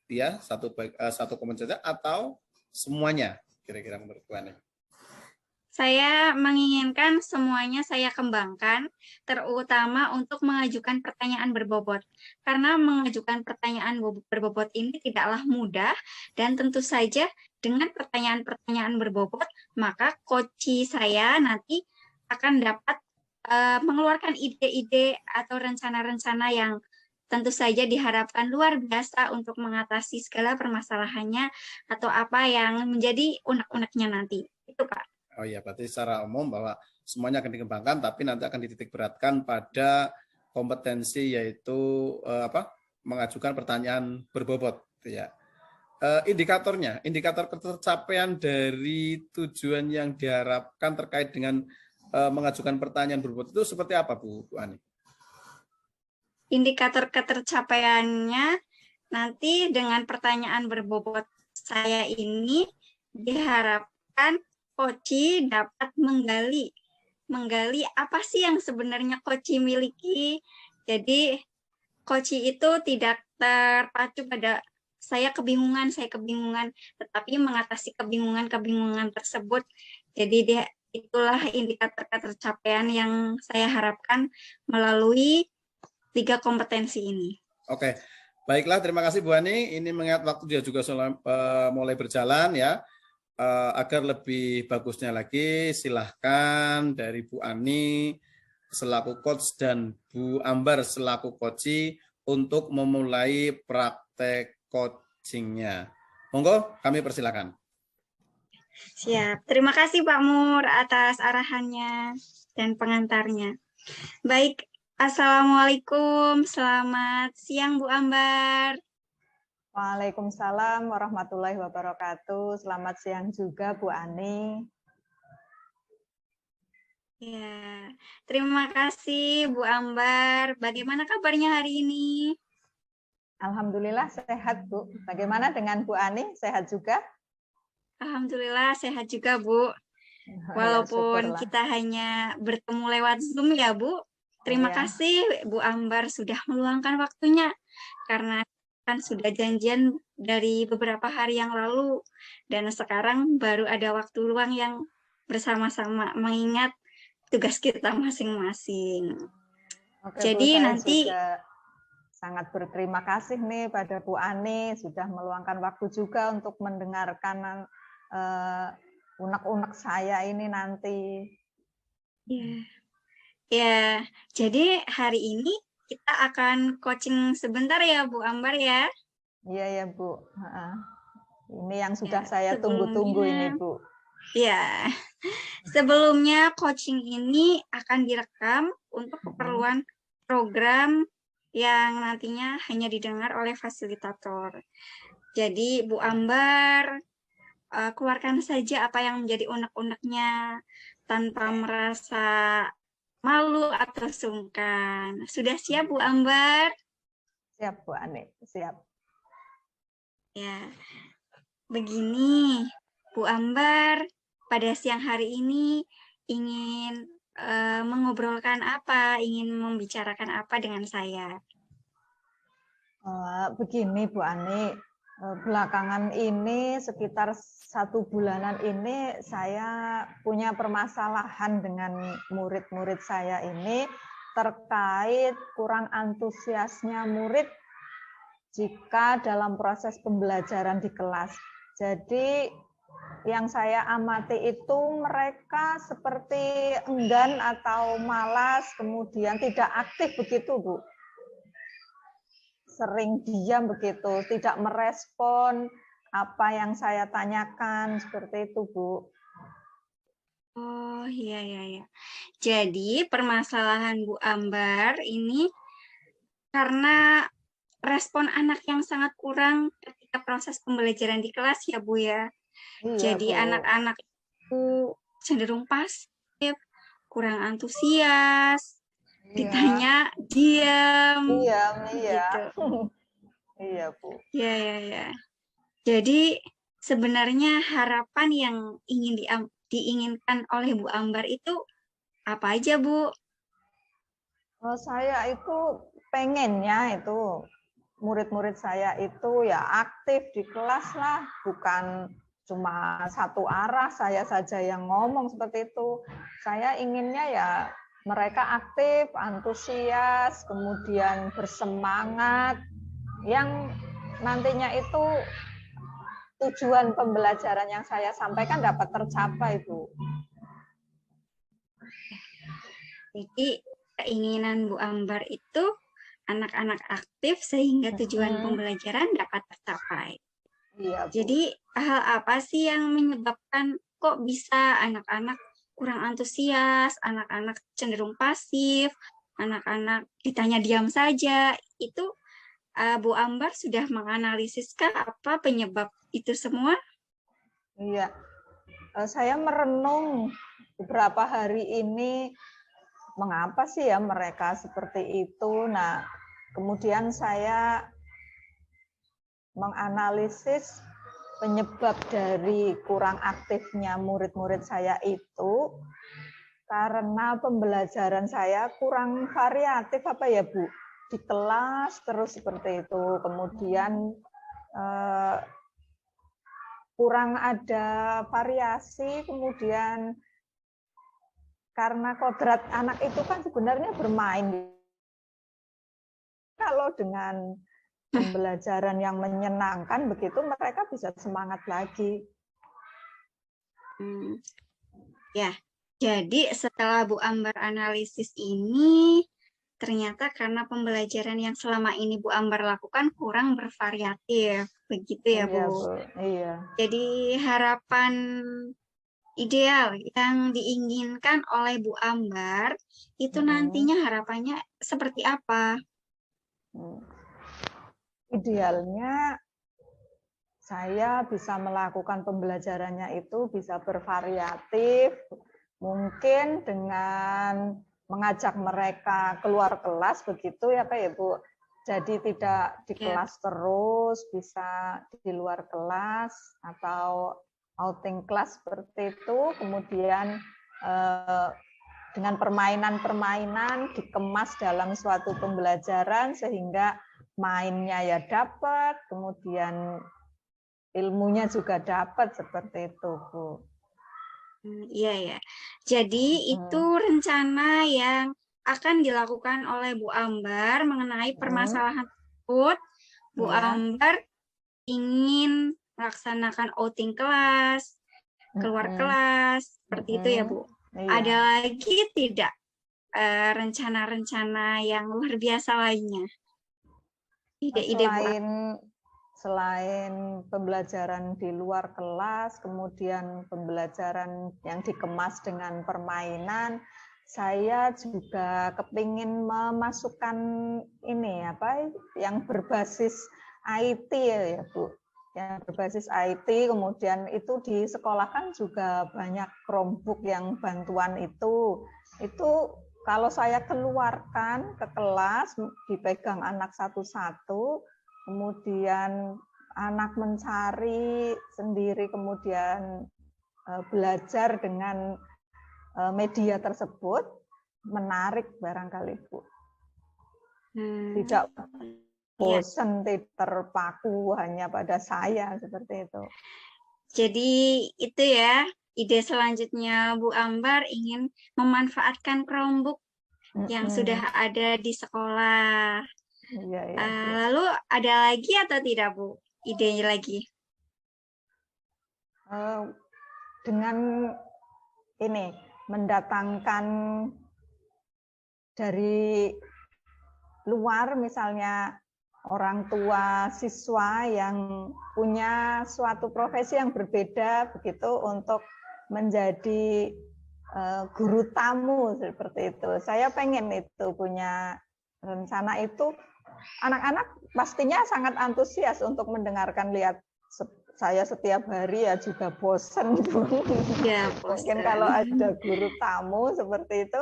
ya, satu kompetensi atau semuanya, kira-kira menurut Bu Ani? Saya menginginkan semuanya saya kembangkan, terutama untuk mengajukan pertanyaan berbobot. Karena mengajukan pertanyaan berbobot ini tidaklah mudah, dan tentu saja dengan pertanyaan-pertanyaan berbobot, maka coach saya nanti akan dapat mengeluarkan ide-ide atau rencana-rencana yang tentu saja diharapkan luar biasa untuk mengatasi segala permasalahannya atau apa yang menjadi unek-uneknya nanti. Itu, Pak. Oh iya, berarti secara umum bahwa semuanya akan dikembangkan, tapi nanti akan dititik beratkan pada kompetensi yaitu mengajukan pertanyaan berbobot, ya. Indikator ketercapaian dari tujuan yang diharapkan terkait dengan mengajukan pertanyaan berbobot itu seperti apa, Bu Ani? Indikator ketercapaiannya nanti dengan pertanyaan berbobot saya ini diharapkan coach dapat menggali apa sih yang sebenarnya coach miliki. Jadi coach itu tidak terpacu pada saya kebingungan, tetapi mengatasi kebingungan tersebut. Jadi itulah indikator ketercapaian yang saya harapkan melalui 3 kompetensi ini. Oke, baiklah, terima kasih Bu Ani. Ini mengingat waktu dia juga mulai berjalan ya. Agar lebih bagusnya lagi, silahkan dari Bu Ani selaku coach dan Bu Ambar selaku coach untuk memulai praktek coachingnya. Monggo, kami persilakan. Siap. Terima kasih Pak Mur atas arahannya dan pengantarnya. Baik, Assalamualaikum. Selamat siang Bu Ambar. Waalaikumsalam warahmatullahi wabarakatuh. Selamat siang juga Bu Ani. Ya, terima kasih Bu Ambar. Bagaimana kabarnya hari ini? Alhamdulillah sehat Bu. Bagaimana dengan Bu Ani? Sehat juga? Alhamdulillah sehat juga Bu. Walaupun syukurlah. kita hanya bertemu lewat Zoom ya Bu. Terima Iya. kasih Bu Ambar sudah meluangkan waktunya. Karena kan sudah janjian dari beberapa hari yang lalu. Dan sekarang baru ada waktu luang yang bersama-sama mengingat tugas kita masing-masing. Oke, Jadi Bu, saya nanti juga sangat berterima kasih nih pada Bu Ani sudah meluangkan waktu juga untuk mendengarkan unek-unek saya ini nanti. ya, jadi hari ini kita akan coaching sebentar ya Bu Ambar ya. Iya ya Bu. Ini yang sudah Ya, saya tunggu-tunggu ini Bu. Ya, sebelumnya coaching ini akan direkam untuk keperluan program yang nantinya hanya didengar oleh fasilitator. Jadi Bu Ambar keluarkan saja apa yang menjadi unek-uneknya tanpa merasa malu atau sungkan. Sudah siap Bu Ambar? Siap Bu Ani, siap. Ya, begini Bu Ambar, pada siang hari ini ingin mengobrolkan apa, ingin membicarakan apa dengan saya? Begini Bu Ani, belakangan ini sekitar 1 bulanan ini saya punya permasalahan dengan murid-murid saya ini terkait kurang antusiasnya murid jika dalam proses pembelajaran di kelas. Jadi yang saya amati itu mereka seperti enggan atau malas, kemudian tidak aktif begitu Bu. Sering diam begitu, tidak merespon apa yang saya tanyakan, seperti itu Bu. Oh iya. Jadi permasalahan Bu Ambar ini karena respon anak yang sangat kurang ketika proses pembelajaran di kelas ya Bu ya. Iya, Jadi Bu. anak-anak itu cenderung pasif, kurang antusias, ditanya diam. Diam, iya. Gitu. Iya, Bu. Ya. Jadi sebenarnya harapan yang diinginkan oleh Bu Ambar itu apa aja Bu? Saya itu pengennya itu murid-murid saya itu ya aktif di kelas lah, bukan cuma satu arah saya saja yang ngomong seperti itu. Saya inginnya ya mereka aktif, antusias, kemudian bersemangat, yang nantinya itu tujuan pembelajaran yang saya sampaikan dapat tercapai, Bu. Jadi keinginan Bu Ambar itu anak-anak aktif sehingga tujuan pembelajaran dapat tercapai. Iya, Bu. Jadi hal apa sih yang menyebabkan kok bisa anak-anak kurang antusias, anak-anak cenderung pasif, anak-anak ditanya diam saja? Itu Bu Ambar sudah menganalisiskah apa penyebab itu semua? Iya, saya merenung beberapa hari ini mengapa sih ya mereka seperti itu. Nah, kemudian saya menganalisis penyebab dari kurang aktifnya murid-murid saya itu karena pembelajaran saya kurang variatif apa ya Bu, di kelas terus seperti itu, kemudian kurang ada variasi, kemudian karena kodrat anak itu kan sebenarnya bermain. Kalau dengan pembelajaran yang menyenangkan begitu mereka bisa semangat lagi. Ya, jadi setelah Bu Ambar analisis ini, ternyata karena pembelajaran yang selama ini Bu Ambar lakukan kurang bervariatif, begitu ya Bu? Iya, Bu. Iya. Jadi harapan ideal yang diinginkan oleh Bu Ambar itu nantinya harapannya seperti apa? Idealnya saya bisa melakukan pembelajarannya itu bisa bervariatif, mungkin dengan mengajak mereka keluar kelas begitu ya Pak ya Bu. Jadi tidak di Ya. kelas terus, bisa di luar kelas atau outing kelas seperti itu, kemudian dengan permainan-permainan dikemas dalam suatu pembelajaran sehingga mainnya ya dapat, kemudian ilmunya juga dapat seperti itu, Bu. Iya ya. Jadi itu rencana yang akan dilakukan oleh Bu Ambar mengenai permasalahan tersebut. Bu Iya. Ambar ingin melaksanakan outing kelas, keluar kelas, seperti itu ya Bu. Iya. Ada lagi tidak rencana-rencana yang luar biasa lainnya? Ide-ide Bu Ambar. Selain pembelajaran di luar kelas, kemudian pembelajaran yang dikemas dengan permainan, saya juga kepingin memasukkan ini apa yang berbasis IT ya Bu. Yang berbasis IT, kemudian itu di sekolah kan juga banyak Chromebook yang bantuan itu. Itu kalau saya keluarkan ke kelas, dipegang anak satu-satu, kemudian anak mencari sendiri, kemudian belajar dengan media tersebut, menarik barangkali Bu. Tidak bosan, tidak terpaku hanya pada saya, seperti itu. Jadi itu ya, ide selanjutnya Bu Ambar ingin memanfaatkan Chromebook yang sudah ada di sekolah. Iya, iya, lalu ada lagi atau tidak Bu idenya lagi? Dengan ini mendatangkan dari luar misalnya orang tua siswa yang punya suatu profesi yang berbeda begitu untuk menjadi guru tamu seperti itu. Saya pengen itu punya rencana itu. Anak-anak pastinya sangat antusias untuk mendengarkan, lihat saya setiap hari ya juga bosen. Ya, mungkin kalau ada guru tamu seperti itu,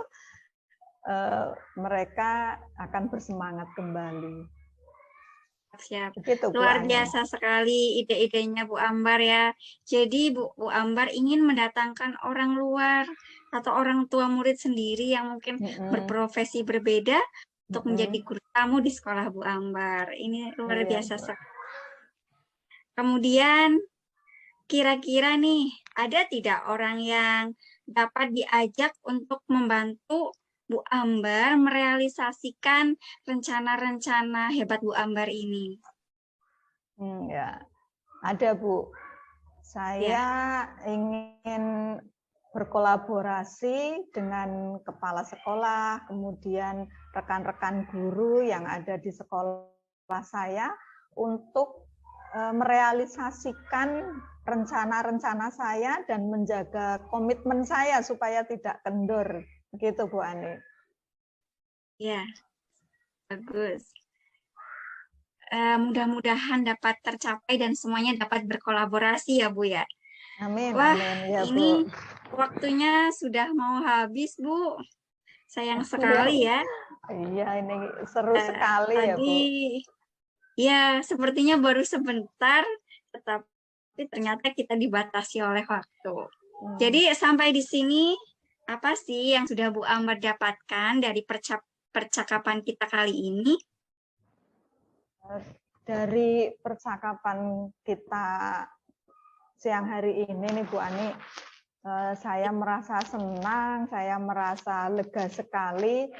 mereka akan bersemangat kembali. Siap. Begitu, Luar biasa sekali ide-idenya Bu Ambar ya. Jadi Bu Ambar ingin mendatangkan orang luar atau orang tua murid sendiri yang mungkin berprofesi berbeda untuk menjadi guru tamu di sekolah Bu Ambar. Ini luar biasa sekali. Kemudian kira-kira nih, ada tidak orang yang dapat diajak untuk membantu Bu Ambar merealisasikan rencana-rencana hebat Bu Ambar ini? Ya, ada Bu. Saya ingin berkolaborasi dengan kepala sekolah, kemudian rekan-rekan guru yang ada di sekolah saya untuk merealisasikan rencana-rencana saya dan menjaga komitmen saya supaya tidak kendor. Begitu Bu Ani. Ya, bagus. Mudah-mudahan dapat tercapai dan semuanya dapat berkolaborasi ya Bu ya. Amin. Wah, amin. Ya, ini Bu. Waktunya sudah mau habis Bu. Sayang sekali ya. Iya, ini seru sekali ya Bu. Ya, sepertinya baru sebentar, tetapi ternyata kita dibatasi oleh waktu. Jadi sampai di sini, apa sih yang sudah Bu Ambar dapatkan dari percakapan kita kali ini? Dari percakapan kita siang hari ini nih Bu Ani, saya merasa senang, saya merasa lega sekali.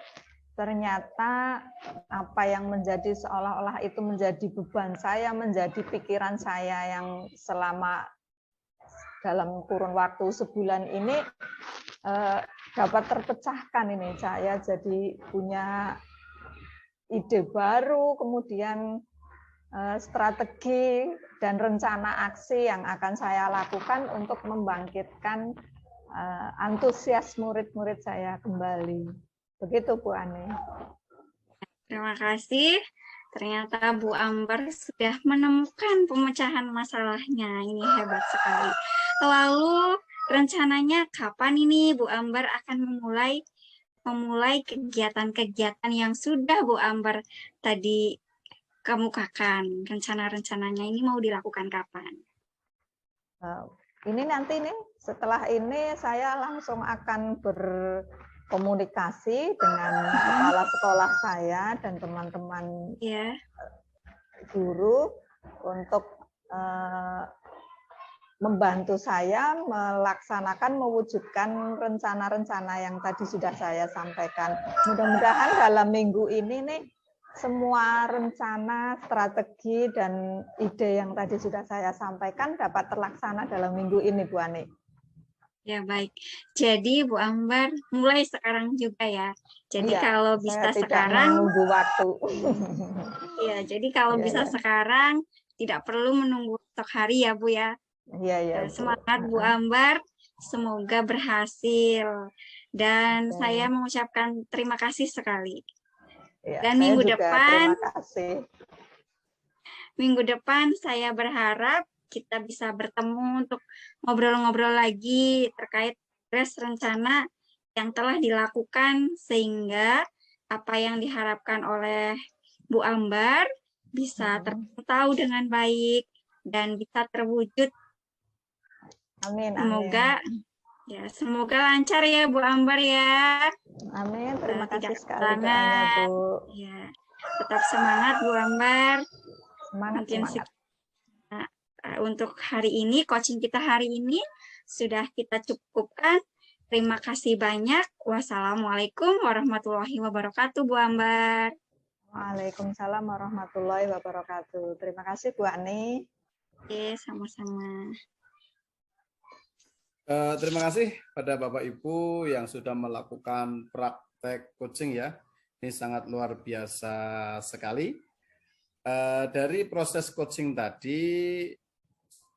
Ternyata apa yang menjadi seolah-olah itu menjadi beban saya, menjadi pikiran saya yang selama dalam kurun waktu sebulan ini dapat terpecahkan ini. Saya jadi punya ide baru, kemudian strategi dan rencana aksi yang akan saya lakukan untuk membangkitkan antusias murid-murid saya kembali. Begitu Bu Ani. Terima kasih. Ternyata Bu Ambar sudah menemukan pemecahan masalahnya. Ini hebat sekali. Lalu rencananya kapan ini Bu Ambar akan memulai kegiatan-kegiatan yang sudah Bu Ambar tadi kemukakan? Rencana-rencananya ini mau dilakukan kapan? Ini nanti nih, setelah ini saya langsung akan berkomunikasi dengan kepala sekolah saya dan teman-teman Ya. guru untuk membantu saya mewujudkan rencana-rencana yang tadi sudah saya sampaikan. Mudah-mudahan dalam minggu ini nih semua rencana, strategi, dan ide yang tadi sudah saya sampaikan dapat terlaksana dalam minggu ini, Bu Ani. Ya, baik. Jadi Bu Ambar mulai sekarang juga ya. Jadi Ya, kalau bisa saya tidak sekarang, menunggu waktu. ya, jadi kalau Ya, bisa ya. sekarang tidak perlu menunggu esok hari ya Bu ya. Iya, ya, Bu. Semangat Bu Ambar, semoga berhasil. Dan saya mengucapkan terima kasih sekali. Ya, Dan saya juga terima kasih. Minggu depan saya berharap kita bisa bertemu untuk ngobrol-ngobrol lagi terkait progres rencana yang telah dilakukan sehingga apa yang diharapkan oleh Bu Ambar bisa terpantau dengan baik dan bisa terwujud. Amin. Semoga lancar ya Bu Ambar ya. Amin. Terima kasih sekali doanya, Bu. Ya, tetap semangat Bu Ambar. Semangat. Untuk hari ini, coaching kita hari ini sudah kita cukupkan. Terima kasih banyak. Wassalamualaikum warahmatullahi wabarakatuh, Bu Ambar. Waalaikumsalam warahmatullahi wabarakatuh. Terima kasih, Bu Ani. Oke, sama-sama. Terima kasih pada Bapak Ibu yang sudah melakukan praktek coaching ya. Ini sangat luar biasa sekali. Dari proses coaching tadi,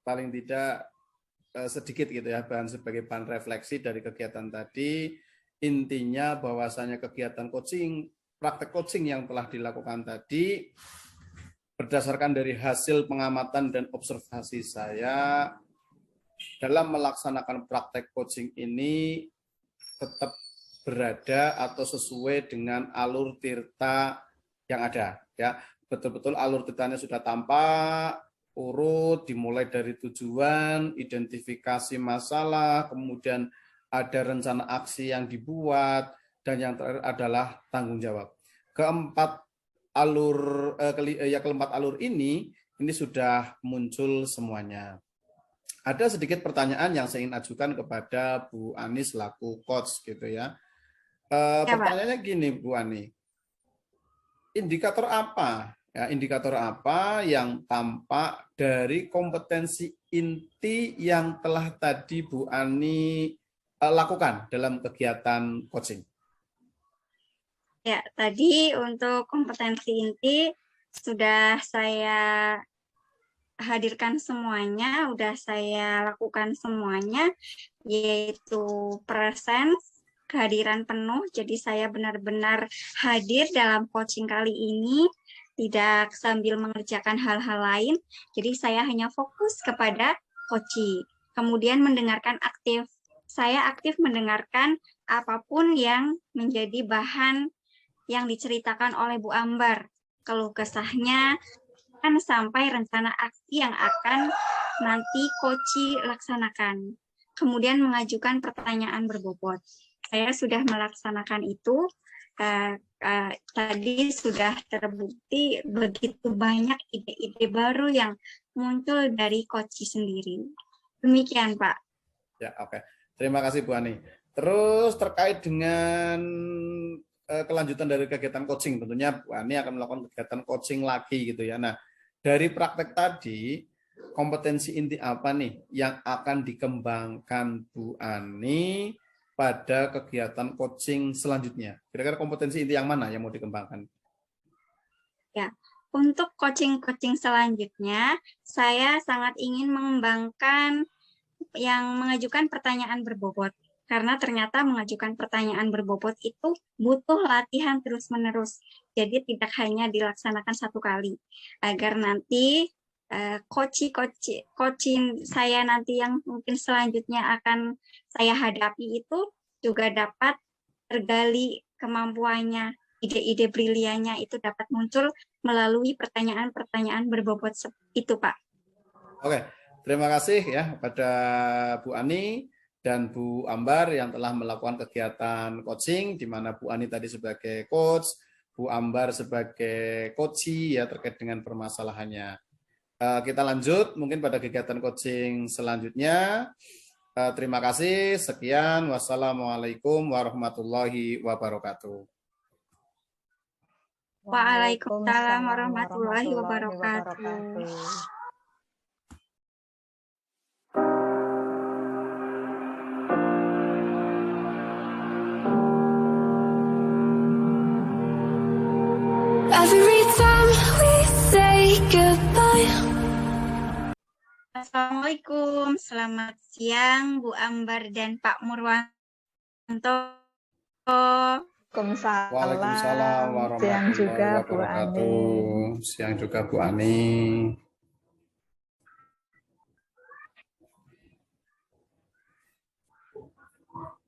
paling tidak sedikit gitu ya, sebagai bahan refleksi dari kegiatan tadi, intinya bahwasanya kegiatan coaching, praktek coaching yang telah dilakukan tadi, berdasarkan dari hasil pengamatan dan observasi saya, dalam melaksanakan praktek coaching ini tetap berada atau sesuai dengan alur tirta yang ada ya. Betul-betul alur tirtanya sudah tampak, urut, dimulai dari tujuan, identifikasi masalah, kemudian ada rencana aksi yang dibuat, dan yang terakhir adalah tanggung jawab. Keempat alur ini sudah muncul semuanya. Ada sedikit pertanyaan yang saya ingin ajukan kepada Bu Ani selaku coach gitu ya. Pertanyaannya gini Bu Ani, indikator apa yang tampak dari kompetensi inti yang telah tadi Bu Ani lakukan dalam kegiatan coaching? Ya, tadi untuk kompetensi inti sudah saya hadirkan semuanya, udah saya lakukan semuanya, yaitu presence, kehadiran penuh. Jadi saya benar-benar hadir dalam coaching kali ini, tidak sambil mengerjakan hal-hal lain. Jadi saya hanya fokus kepada coaching. Kemudian mendengarkan aktif. Saya aktif mendengarkan apapun yang menjadi bahan yang diceritakan oleh Bu Ambar. Keluh kesahnya, sampai rencana aksi yang akan nanti coaching laksanakan. Kemudian mengajukan pertanyaan berbobot. Saya sudah melaksanakan itu. Tadi sudah terbukti begitu banyak ide-ide baru yang muncul dari coaching sendiri. Demikian, Pak. Ya, oke. Terima kasih Bu Ani. Terus terkait dengan kelanjutan dari kegiatan coaching, tentunya Bu Ani akan melakukan kegiatan coaching lagi gitu ya. Nah, dari praktek tadi, kompetensi inti apa nih yang akan dikembangkan Bu Ani pada kegiatan coaching selanjutnya? Kira-kira kompetensi inti yang mana yang mau dikembangkan? Ya, untuk coaching-coaching selanjutnya, saya sangat ingin mengembangkan yang mengajukan pertanyaan berbobot. karena ternyata mengajukan pertanyaan berbobot itu butuh latihan terus-menerus. Jadi tidak hanya dilaksanakan satu kali, agar nanti coaching saya nanti yang mungkin selanjutnya akan saya hadapi itu juga dapat tergali kemampuannya, ide-ide briliannya itu dapat muncul melalui pertanyaan-pertanyaan berbobot itu, Pak. Oke, terima kasih ya pada Bu Ani dan Bu Ambar yang telah melakukan kegiatan coaching, di mana Bu Ani tadi sebagai coach, Bu Ambar sebagai coachee ya terkait dengan permasalahannya. Kita lanjut mungkin pada kegiatan coaching selanjutnya. Terima kasih. Sekian. Wassalamualaikum warahmatullahi wabarakatuh. Waalaikumsalam warahmatullahi wabarakatuh. Every time we say goodbye. Assalamualaikum, selamat siang Bu Ambar dan Pak Murwanto. Waalaikumsalam warahmatullahi wabarakatuh. Siang juga Bu Ani.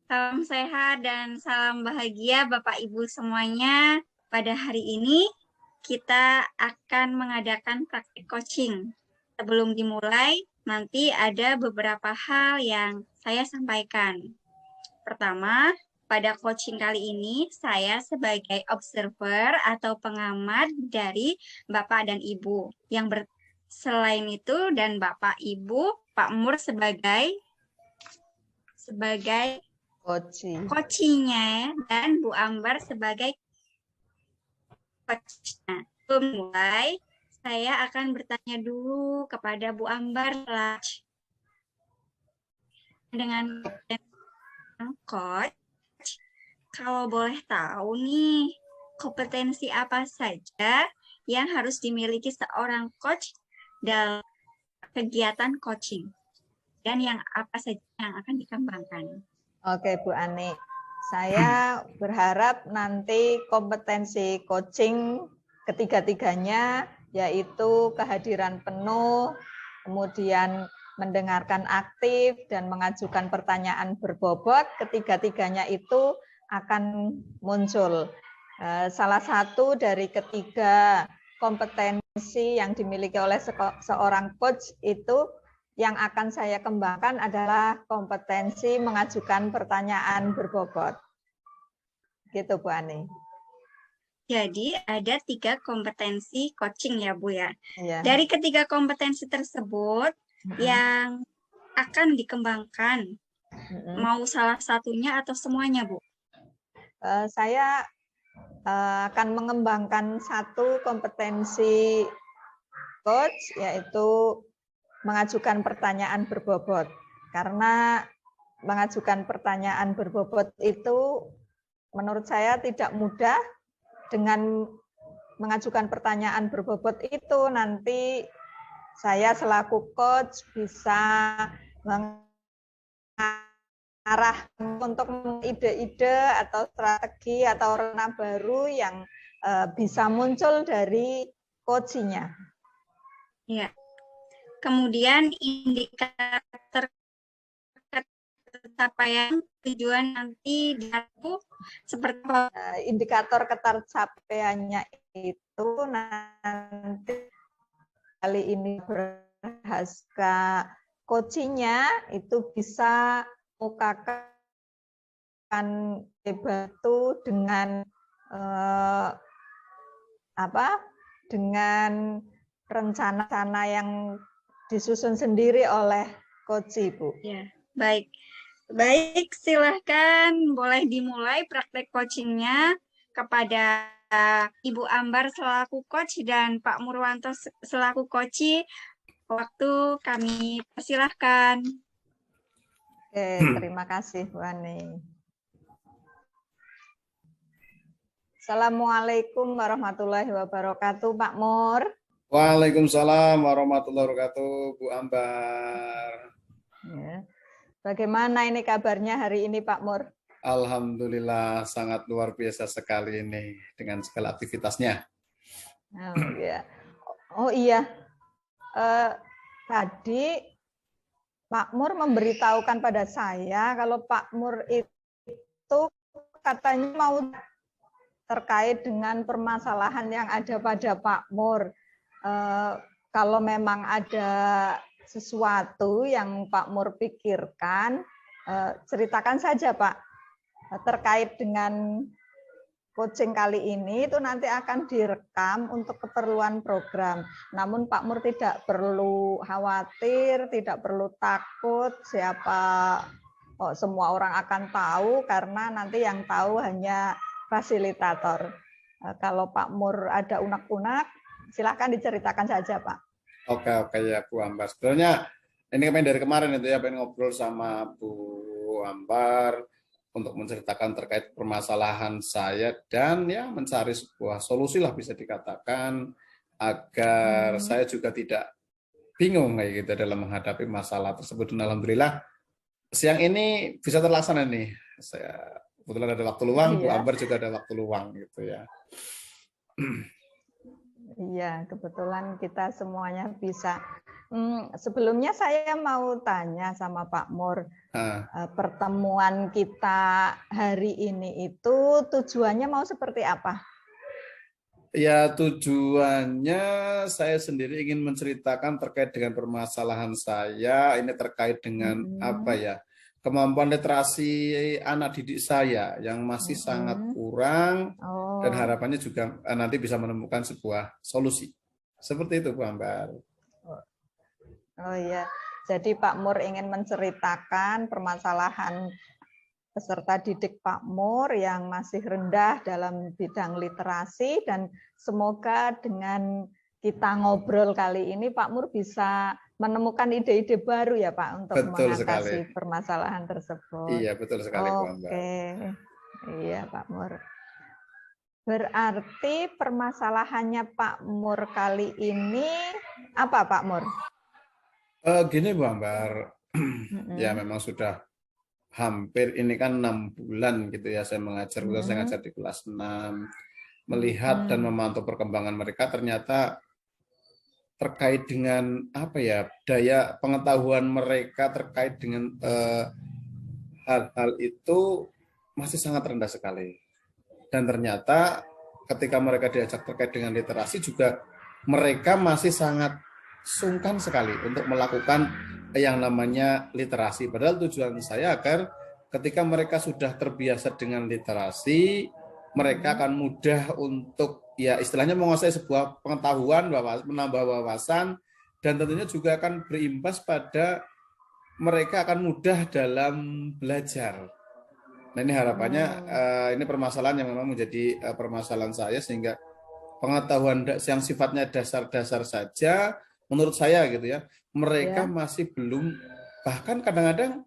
Salam sehat dan salam bahagia Bapak Ibu semuanya. Pada hari ini kita akan mengadakan praktik coaching. Sebelum dimulai, nanti ada beberapa hal yang saya sampaikan. Pertama, pada coaching kali ini, saya sebagai observer atau pengamat dari Bapak dan Ibu. Selain itu, dan Bapak Ibu, Pak Mur sebagai coachingnya, dan Bu Ambar sebagai coachnya. Mulai, saya akan bertanya dulu kepada Bu Ambar dengan coach. Kalau boleh tahu nih, kompetensi apa saja yang harus dimiliki seorang coach dalam kegiatan coaching dan yang apa saja yang akan dikembangkan. Oke, Bu Ani. Saya berharap nanti kompetensi coaching ketiga-tiganya yaitu kehadiran penuh, kemudian mendengarkan aktif, dan mengajukan pertanyaan berbobot, ketiga-tiganya itu akan muncul. Salah satu dari ketiga kompetensi yang dimiliki oleh seorang coach itu yang akan saya kembangkan adalah kompetensi mengajukan pertanyaan berbobot. Gitu, Bu Ani. Jadi ada 3 kompetensi coaching ya Bu ya. Iya. Dari ketiga kompetensi tersebut yang akan dikembangkan, mau salah satunya atau semuanya Bu? Saya akan mengembangkan satu kompetensi coach, yaitu mengajukan pertanyaan berbobot. Karena mengajukan pertanyaan berbobot itu menurut saya tidak mudah. Dengan mengajukan pertanyaan berbobot itu nanti saya selaku coach bisa mengarah untuk ide-ide atau strategi atau ranah baru yang bisa muncul dari coaching-nya. Ya. Kemudian indikator pencapaian tujuan nanti diatur seperti indikator ketercapaiannya itu nanti kali ini berhasil coachingnya itu bisa mukakan batu dengan dengan rencana yang disusun sendiri oleh coach Bu. Ya, baik. Baik, silahkan boleh dimulai praktek coachingnya kepada Ibu Ambar selaku coach dan Pak Murwanto selaku coachee. Waktu kami persilahkan. Oke, terima kasih Bu Ani. Assalamualaikum warahmatullahi wabarakatuh, Pak Mur. Waalaikumsalam warahmatullahi wabarakatuh, Bu Ambar. Ya. Bagaimana ini kabarnya hari ini Pak Mur? Alhamdulillah sangat luar biasa sekali ini dengan segala aktivitasnya. Oh iya, oh iya. Tadi Pak Mur memberitahukan pada saya kalau Pak Mur itu katanya mau terkait dengan permasalahan yang ada pada Pak Mur. Kalau memang ada sesuatu yang Pak Mur pikirkan, ceritakan saja Pak. Terkait dengan coaching kali ini itu nanti akan direkam untuk keperluan program. Namun Pak Mur tidak perlu khawatir, tidak perlu takut semua orang akan tahu karena nanti yang tahu hanya fasilitator. Kalau Pak Mur ada unek-unek, silakan diceritakan saja Pak. Oke ya Bu Ambar. Sebenarnya ini dari kemarin itu ya pengen ngobrol sama Bu Ambar untuk menceritakan terkait permasalahan saya dan ya mencari sebuah solusi lah bisa dikatakan agar saya juga tidak bingung kayak gitu dalam menghadapi masalah tersebut. Dan alhamdulillah siang ini bisa terlaksana nih. Saya kebetulan ada waktu luang, Bu Ambar juga ada waktu luang gitu ya. Iya, kebetulan kita semuanya bisa. Sebelumnya saya mau tanya sama Pak Mur, pertemuan kita hari ini itu tujuannya mau seperti apa? Ya tujuannya saya sendiri ingin menceritakan terkait dengan permasalahan saya, ini terkait dengan apa ya, kemampuan literasi anak didik saya yang masih sangat kurang dan harapannya juga nanti bisa menemukan sebuah solusi. Seperti itu Bu Ambar. Oh iya, jadi Pak Mur ingin menceritakan permasalahan peserta didik Pak Mur yang masih rendah dalam bidang literasi dan semoga dengan kita ngobrol kali ini Pak Mur bisa menemukan ide-ide baru ya Pak untuk mengatasi permasalahan tersebut. Iya, betul sekali Bu Ambar. Oke, iya Pak Mur. Berarti permasalahannya Pak Mur kali ini apa Pak Mur? Gini Bu Ambar, ya memang sudah hampir ini kan 6 bulan gitu ya saya mengajar, saya ngajar di kelas 6, melihat dan memantau perkembangan mereka ternyata terkait dengan apa ya, daya pengetahuan mereka terkait dengan hal-hal itu masih sangat rendah sekali. Dan ternyata ketika mereka diajak terkait dengan literasi juga mereka masih sangat sungkan sekali untuk melakukan yang namanya literasi. Padahal tujuan saya agar ketika mereka sudah terbiasa dengan literasi, mereka akan mudah untuk ya istilahnya menguasai sebuah pengetahuan, menambah wawasan, dan tentunya juga akan berimbas pada mereka akan mudah dalam belajar. Nah ini harapannya ini permasalahan yang memang menjadi permasalahan saya sehingga pengetahuan yang sifatnya dasar-dasar saja menurut saya gitu ya, mereka masih belum, bahkan kadang-kadang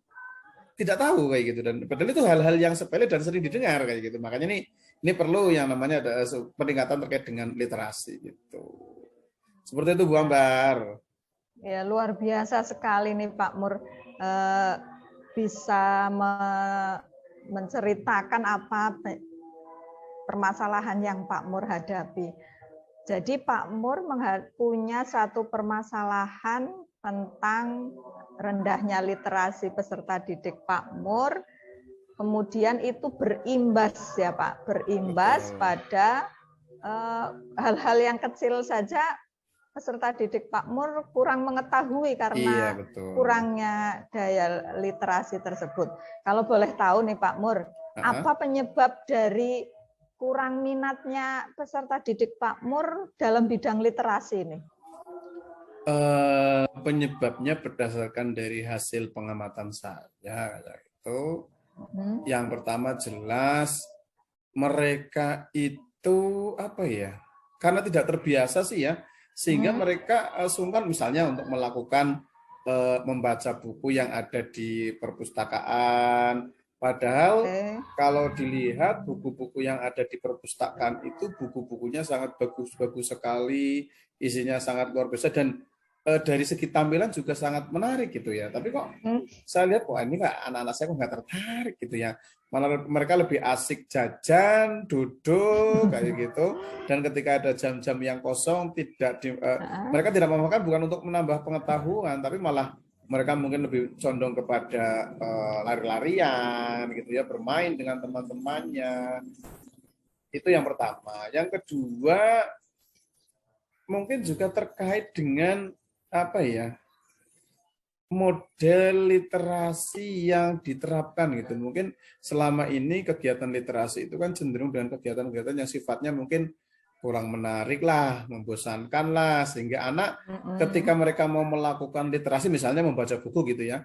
tidak tahu kayak gitu, dan padahal itu hal-hal yang sepele dan sering didengar kayak gitu. Makanya ini perlu yang namanya ada peningkatan terkait dengan literasi gitu. Seperti itu Bu Ambar. Ya luar biasa sekali nih Pak Mur bisa menceritakan apa permasalahan yang Pak Mur hadapi. Jadi Pak Mur punya satu permasalahan tentang rendahnya literasi peserta didik Pak Mur, kemudian itu berimbas ya Pak, berimbas pada hal-hal yang kecil saja peserta didik Pak Mur kurang mengetahui karena kurangnya daya literasi tersebut. Kalau boleh tahu nih Pak Mur, apa penyebab dari kurang minatnya peserta didik Pak Mur dalam bidang literasi ini? Penyebabnya berdasarkan dari hasil pengamatan saya itu yang pertama jelas mereka itu apa ya, karena tidak terbiasa sih ya, sehingga mereka sungkan misalnya untuk melakukan membaca buku yang ada di perpustakaan. Padahal kalau dilihat buku-buku yang ada di perpustakaan itu buku-bukunya sangat bagus-bagus sekali, isinya sangat luar biasa, dan dari segi tampilan juga sangat menarik gitu ya. Tapi kok saya lihat kok ini anak-anak saya kok nggak tertarik gitu ya. Malah mereka lebih asik jajan, duduk kayak gitu. Dan ketika ada jam-jam yang kosong mereka tidak memakan bukan untuk menambah pengetahuan, tapi malah mereka mungkin lebih condong kepada lari-larian gitu ya, bermain dengan teman-temannya. Itu yang pertama. Yang kedua mungkin juga terkait dengan apa ya, model literasi yang diterapkan gitu. Mungkin selama ini kegiatan literasi itu kan cenderung dengan kegiatan-kegiatan yang sifatnya mungkin kurang menarik lah, membosankan lah, sehingga anak ketika mereka mau melakukan literasi, misalnya membaca buku gitu ya,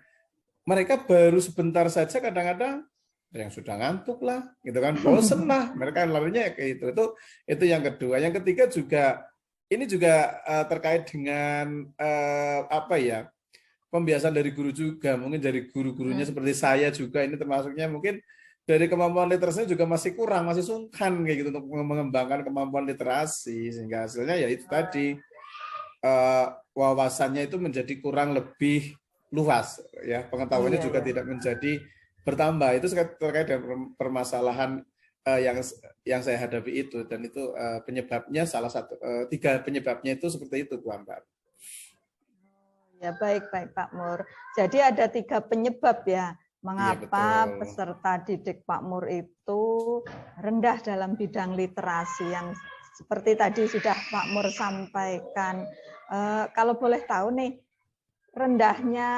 mereka baru sebentar saja kadang-kadang ada yang sudah ngantuk lah, gitu kan, bosen lah, mereka larinya kayak gitu. Itu yang kedua. Yang ketiga juga ini juga terkait dengan apa ya, pembiasaan dari guru juga, mungkin dari guru-gurunya seperti saya juga, ini termasuknya mungkin dari kemampuan literasinya juga masih kurang, masih sungkan kayak gitu untuk mengembangkan kemampuan literasi, sehingga hasilnya ya itu tadi wawasannya itu menjadi kurang lebih luas ya, pengetahuannya juga tidak menjadi bertambah. Itu terkait dengan permasalahan yang saya hadapi itu, dan itu penyebabnya salah satu 3 penyebabnya itu seperti itu, Bu Ambar. Ya, baik Pak Mur. Jadi ada 3 penyebab ya mengapa peserta didik Pak Mur itu rendah dalam bidang literasi, yang seperti tadi sudah Pak Mur sampaikan. Kalau boleh tahu nih, rendahnya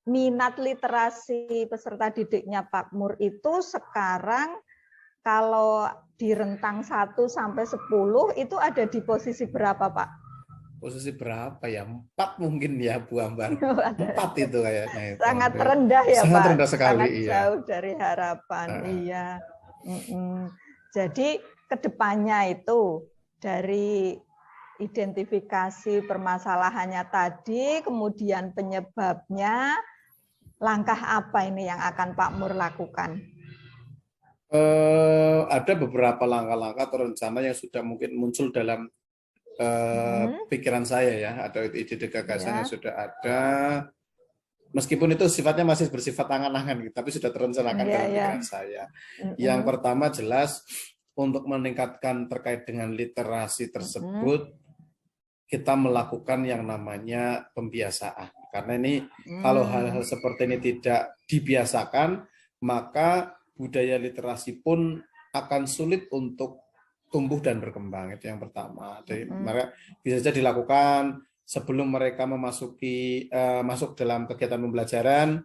minat literasi peserta didiknya Pak Mur itu sekarang kalau di rentang 1 sampai 10 itu ada di posisi berapa, Pak? Posisi berapa ya? 4 mungkin ya, Bu Ambar. 4 itu kayaknya. Itu. Sangat rendah ya, sangat Pak. Rendah sekali, sangat jauh dari harapan. Iya. Jadi kedepannya itu dari identifikasi permasalahannya tadi, kemudian penyebabnya, langkah apa ini yang akan Pak Mur lakukan? Ada beberapa langkah-langkah atau rencana yang sudah mungkin muncul dalam pikiran saya ya, ada ide gagasan yang sudah ada, meskipun itu sifatnya masih bersifat angan-angan, tapi sudah terencanakan dalam pikiran saya. Yang pertama jelas untuk meningkatkan terkait dengan literasi tersebut, kita melakukan yang namanya pembiasaan. Karena ini kalau hal-hal seperti ini tidak dibiasakan, maka budaya literasi pun akan sulit untuk tumbuh dan berkembang. Itu yang pertama. Jadi mereka bisa saja dilakukan sebelum mereka masuk dalam kegiatan pembelajaran,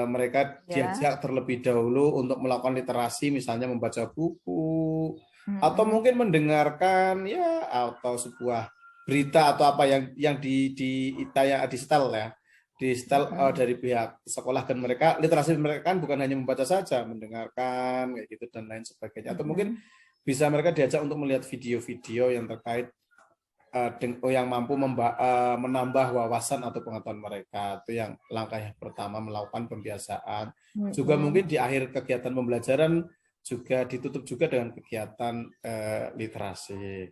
mereka diajak terlebih dahulu untuk melakukan literasi, misalnya membaca buku, atau mungkin mendengarkan ya, atau sebuah berita atau apa yang di setel ya, di setel dari pihak sekolah, dan mereka literasi mereka kan bukan hanya membaca saja, mendengarkan kayak gitu dan lain sebagainya. Atau mungkin bisa mereka diajak untuk melihat video-video yang terkait yang mampu menambah wawasan atau pengetahuan mereka. Itu yang langkah yang pertama, melakukan pembiasaan. Juga mungkin di akhir kegiatan pembelajaran juga ditutup juga dengan kegiatan literasi.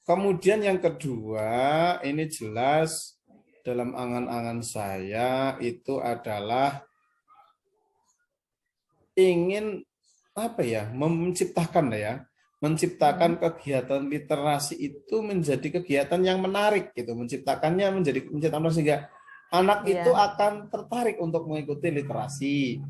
Kemudian yang kedua, ini jelas dalam angan-angan saya itu adalah ingin apa ya, menciptakan kegiatan literasi itu menjadi kegiatan yang menarik gitu, menciptakan sehingga anak itu akan tertarik untuk mengikuti literasi.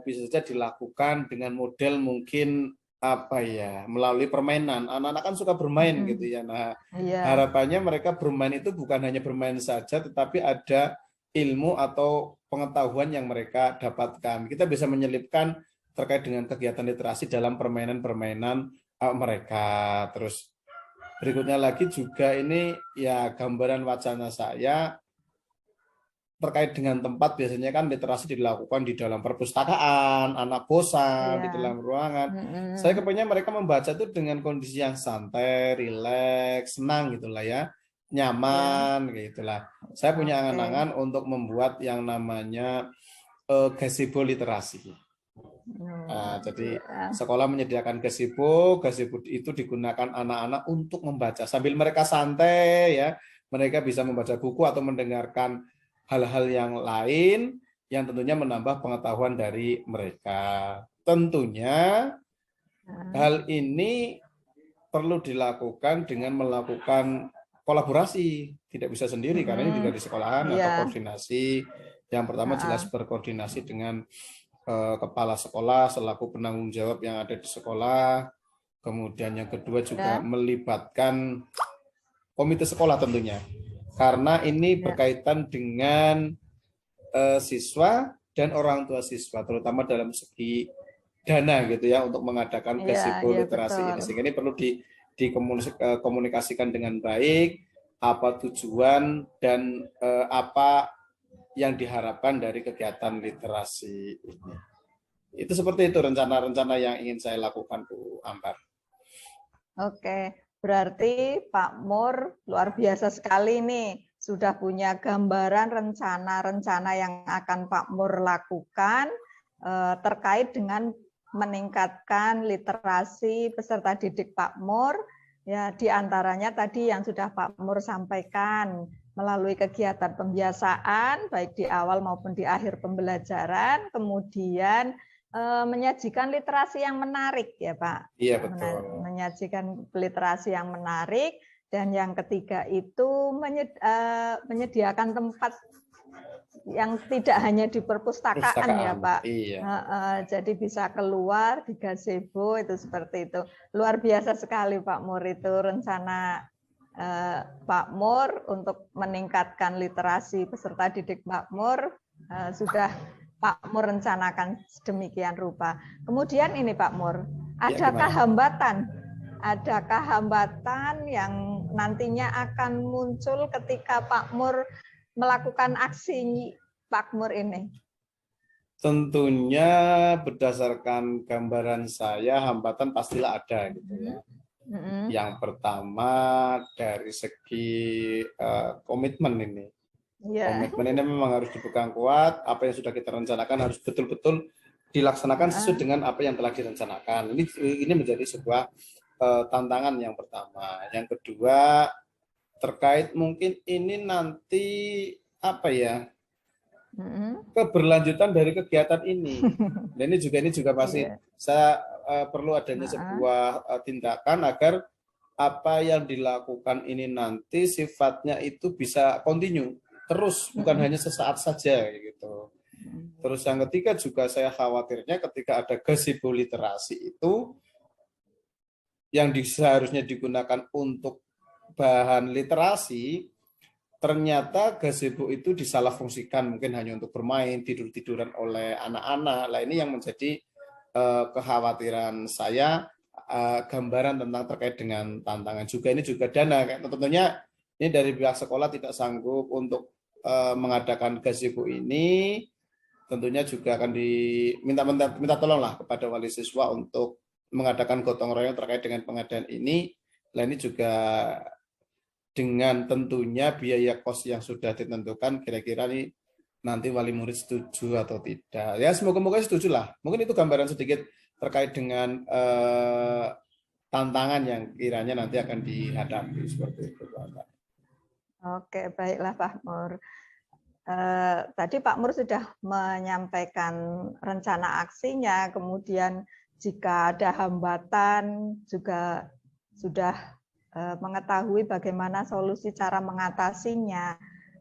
Bisa saja dilakukan dengan model mungkin apa ya, melalui permainan. Anak-anak kan suka bermain gitu ya. Nah, harapannya mereka bermain itu bukan hanya bermain saja, tetapi ada ilmu atau pengetahuan yang mereka dapatkan. Kita bisa menyelipkan terkait dengan kegiatan literasi dalam permainan-permainan mereka. Terus berikutnya lagi juga ini ya, gambaran wacana saya terkait dengan tempat. Biasanya kan literasi dilakukan di dalam perpustakaan, anak bosan di dalam ruangan. Saya kepengen mereka membaca itu dengan kondisi yang santai, rileks, senang gitulah ya, nyaman gitulah. Saya punya angan-angan untuk membuat yang namanya gazebo literasi. Nah, jadi Ya. sekolah menyediakan gazebo itu digunakan anak-anak untuk membaca sambil mereka santai ya, mereka bisa membaca buku atau mendengarkan hal-hal yang lain yang tentunya menambah pengetahuan dari mereka. Tentunya hal ini perlu dilakukan dengan melakukan kolaborasi, tidak bisa sendiri karena ini juga di sekolahan atau Iya. koordinasi. Yang pertama jelas berkoordinasi dengan kepala sekolah selaku penanggung jawab yang ada di sekolah. Kemudian yang kedua juga melibatkan komite sekolah tentunya. Karena ini berkaitan dengan siswa dan orang tua siswa, terutama dalam segi dana gitu ya untuk mengadakan gazebo literasi ini. Sehingga ini perlu dikomunikasikan dengan baik apa tujuan dan apa yang diharapkan dari kegiatan literasi ini. Itu seperti itu rencana-rencana yang ingin saya lakukan, Bu Ambar. Oke, berarti Pak Mur luar biasa sekali nih. Sudah punya gambaran rencana-rencana yang akan Pak Mur lakukan terkait dengan meningkatkan literasi peserta didik Pak Mur. Ya, diantaranya tadi yang sudah Pak Mur sampaikan melalui kegiatan pembiasaan, baik di awal maupun di akhir pembelajaran, kemudian menyajikan literasi yang menarik ya Pak. Iya betul. Menyajikan literasi yang menarik, dan yang ketiga itu menyediakan tempat yang tidak hanya di perpustakaan ya Pak. Iya. Jadi bisa keluar di gazebo itu seperti itu. Luar biasa sekali Pak Mur itu rencana Pak Mur untuk meningkatkan literasi peserta didik Pak Mur sudah Pak Mur rencanakan sedemikian rupa. Kemudian ini Pak Mur, adakah hambatan yang nantinya akan muncul ketika Pak Mur melakukan aksi Pak Mur ini? Tentunya berdasarkan gambaran saya hambatan pastilah ada gitu ya. Yang pertama dari segi komitmen ini. Komitmen ini memang harus dipegang kuat, apa yang sudah kita rencanakan harus betul-betul dilaksanakan sesuai dengan apa yang telah direncanakan. Ini menjadi sebuah tantangan yang pertama. Yang kedua terkait mungkin ini nanti apa ya? Keberlanjutan dari kegiatan ini. Dan ini juga pasti saya perlu adanya sebuah tindakan agar apa yang dilakukan ini nanti sifatnya itu bisa continue terus, bukan hanya sesaat saja gitu. Terus yang ketiga juga saya khawatirnya ketika ada gazebo literasi itu yang seharusnya digunakan untuk bahan literasi, ternyata gazebo itu disalahfungsikan mungkin hanya untuk bermain, tidur-tiduran oleh anak-anak. Nah ini yang menjadi kekhawatiran saya, gambaran tentang terkait dengan tantangan juga. Ini juga dana, tentunya ini dari pihak sekolah tidak sanggup untuk mengadakan gazebo ini, tentunya juga akan minta tolonglah kepada wali siswa untuk mengadakan gotong royong terkait dengan pengadaan ini. Nah ini juga dengan tentunya biaya kos yang sudah ditentukan, kira-kira ini nanti wali murid setuju atau tidak. Ya semoga-moga setuju lah. Mungkin itu gambaran sedikit terkait dengan tantangan yang kiranya nanti akan dihadapi seperti itu. Oke, baiklah Pak Mur. Tadi Pak Mur sudah menyampaikan rencana aksinya, kemudian jika ada hambatan juga sudah mengetahui bagaimana solusi cara mengatasinya.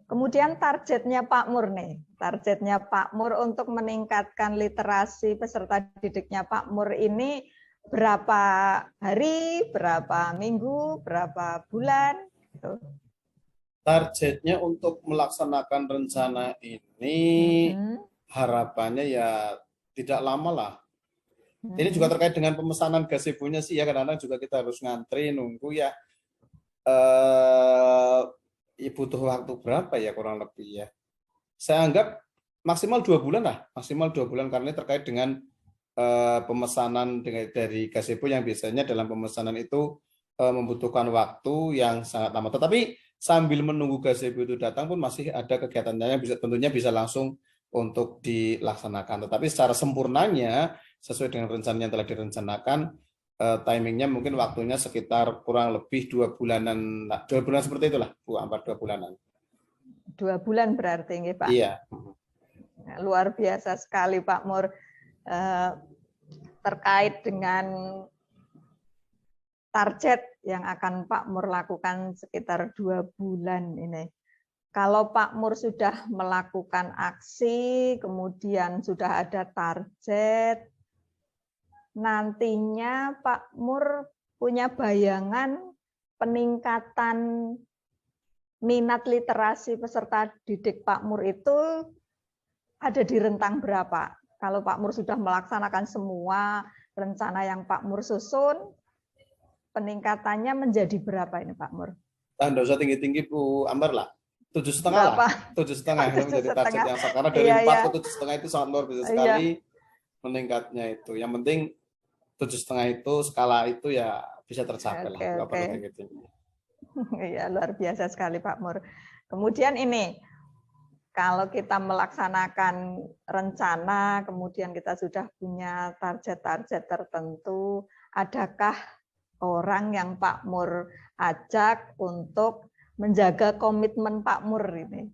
Kemudian targetnya Pak Mur nih, targetnya Pak Mur untuk meningkatkan literasi peserta didiknya Pak Mur ini berapa hari, berapa minggu, berapa bulan? Gitu. Targetnya untuk melaksanakan rencana ini harapannya ya tidak lama lah. Ini juga terkait dengan pemesanan gazebo-nya sih ya, kadang-kadang juga kita harus ngantri nunggu ya. Butuh waktu berapa ya kurang lebih ya. Saya anggap maksimal 2 bulan lah, maksimal 2 bulan karena ini terkait dengan pemesanan dari gazebo yang biasanya dalam pemesanan itu membutuhkan waktu yang sangat lama. Tetapi sambil menunggu gazebo itu datang pun masih ada kegiatannya yang tentunya bisa langsung untuk dilaksanakan. Tetapi secara sempurnanya sesuai dengan rencana yang telah direncanakan, timingnya mungkin waktunya sekitar kurang lebih 2 bulanan, 2 bulan seperti itulah Bu Ambar, 2 bulanan. 2 bulan berarti nggih, Pak. Iya. Luar biasa sekali Pak Mur, terkait dengan target yang akan Pak Mur lakukan sekitar 2 bulan ini. Kalau Pak Mur sudah melakukan aksi, kemudian sudah ada target, nantinya Pak Mur punya bayangan peningkatan minat literasi peserta didik Pak Mur itu ada di rentang berapa? Kalau Pak Mur sudah melaksanakan semua rencana yang Pak Mur susun, peningkatannya menjadi berapa ini Pak Mur? Tidak usah tinggi-tinggi Bu Ambar lah. 7,5 lah. 7,5 menjadi target yang karena dari 4 ke 7,5 itu sangat luar biasa sekali meningkatnya itu. Yang penting 7,5 itu skala itu ya bisa tercapai lah. Nggak perlu tinggi-tinggi. Iya, luar biasa sekali Pak Mur. Kemudian ini, kalau kita melaksanakan rencana, kemudian kita sudah punya target-target tertentu, adakah orang yang Pak Mur ajak untuk menjaga komitmen Pak Mur ini?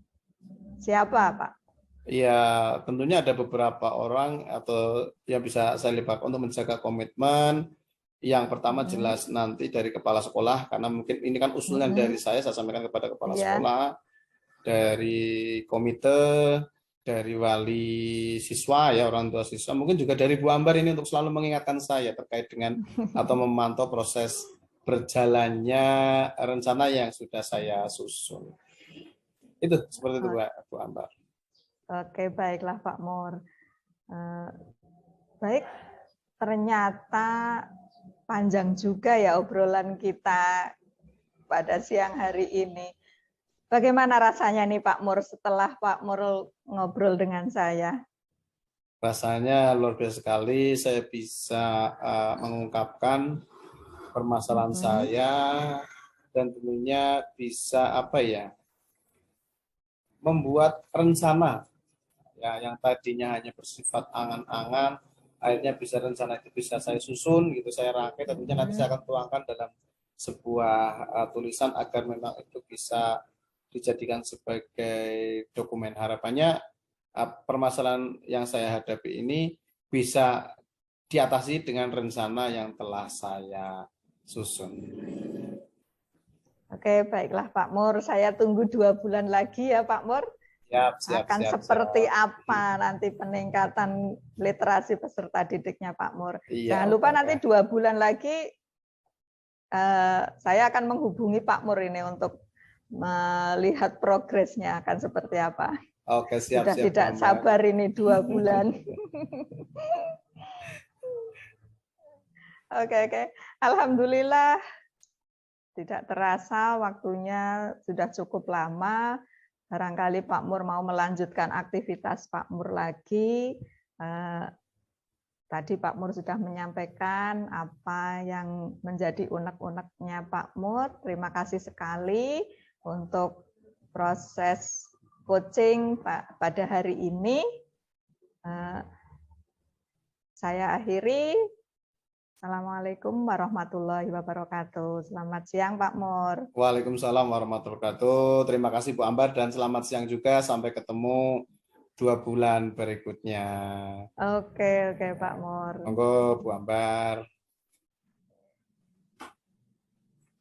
Siapa, Pak? Ya, tentunya ada beberapa orang atau yang bisa saya libatkan untuk menjaga komitmen. Yang pertama jelas nanti dari kepala sekolah, karena mungkin ini kan usulan dari saya sampaikan kepada kepala sekolah, dari komite, dari wali siswa ya, orang tua siswa, mungkin juga dari Bu Ambar ini untuk selalu mengingatkan saya terkait dengan atau memantau proses berjalannya rencana yang sudah saya susun. Itu seperti itu Bu Ambar. Oke, baiklah Pak Mur. Baik, ternyata panjang juga ya obrolan kita pada siang hari ini. Bagaimana rasanya nih Pak Mur setelah Pak Mur ngobrol dengan saya? Rasanya luar biasa sekali, saya bisa mengungkapkan permasalahan saya dan tentunya bisa membuat rencana ya yang tadinya hanya bersifat angan-angan, akhirnya bisa rencana itu bisa saya susun gitu, saya rangkai, tentunya nanti saya akan tuangkan dalam sebuah tulisan agar memang itu bisa dijadikan sebagai dokumen. Harapannya permasalahan yang saya hadapi ini bisa diatasi dengan rencana yang telah saya susun. Oke, baiklah Pak Mur, saya tunggu 2 bulan lagi ya Pak Mur. Siap, seperti apa nanti peningkatan literasi peserta didiknya Pak Mur. Jangan lupa nanti 2 bulan lagi saya akan menghubungi Pak Mur ini untuk melihat progresnya akan seperti apa. Oke, siap. Sudah tidak sabar ini 2 bulan. Oke. Alhamdulillah tidak terasa waktunya sudah cukup lama. Barangkali Pak Mur mau melanjutkan aktivitas Pak Mur lagi. Tadi Pak Mur sudah menyampaikan apa yang menjadi unek-uneknya Pak Mur. Terima kasih sekali untuk proses coaching pada hari ini. Saya akhiri. Assalamualaikum warahmatullahi wabarakatuh. Selamat siang Pak Mur. Waalaikumsalam warahmatullahi wabarakatuh. Terima kasih Bu Ambar dan selamat siang juga. Sampai ketemu 2 bulan berikutnya. Oke Pak Mur. Monggo Bu Ambar.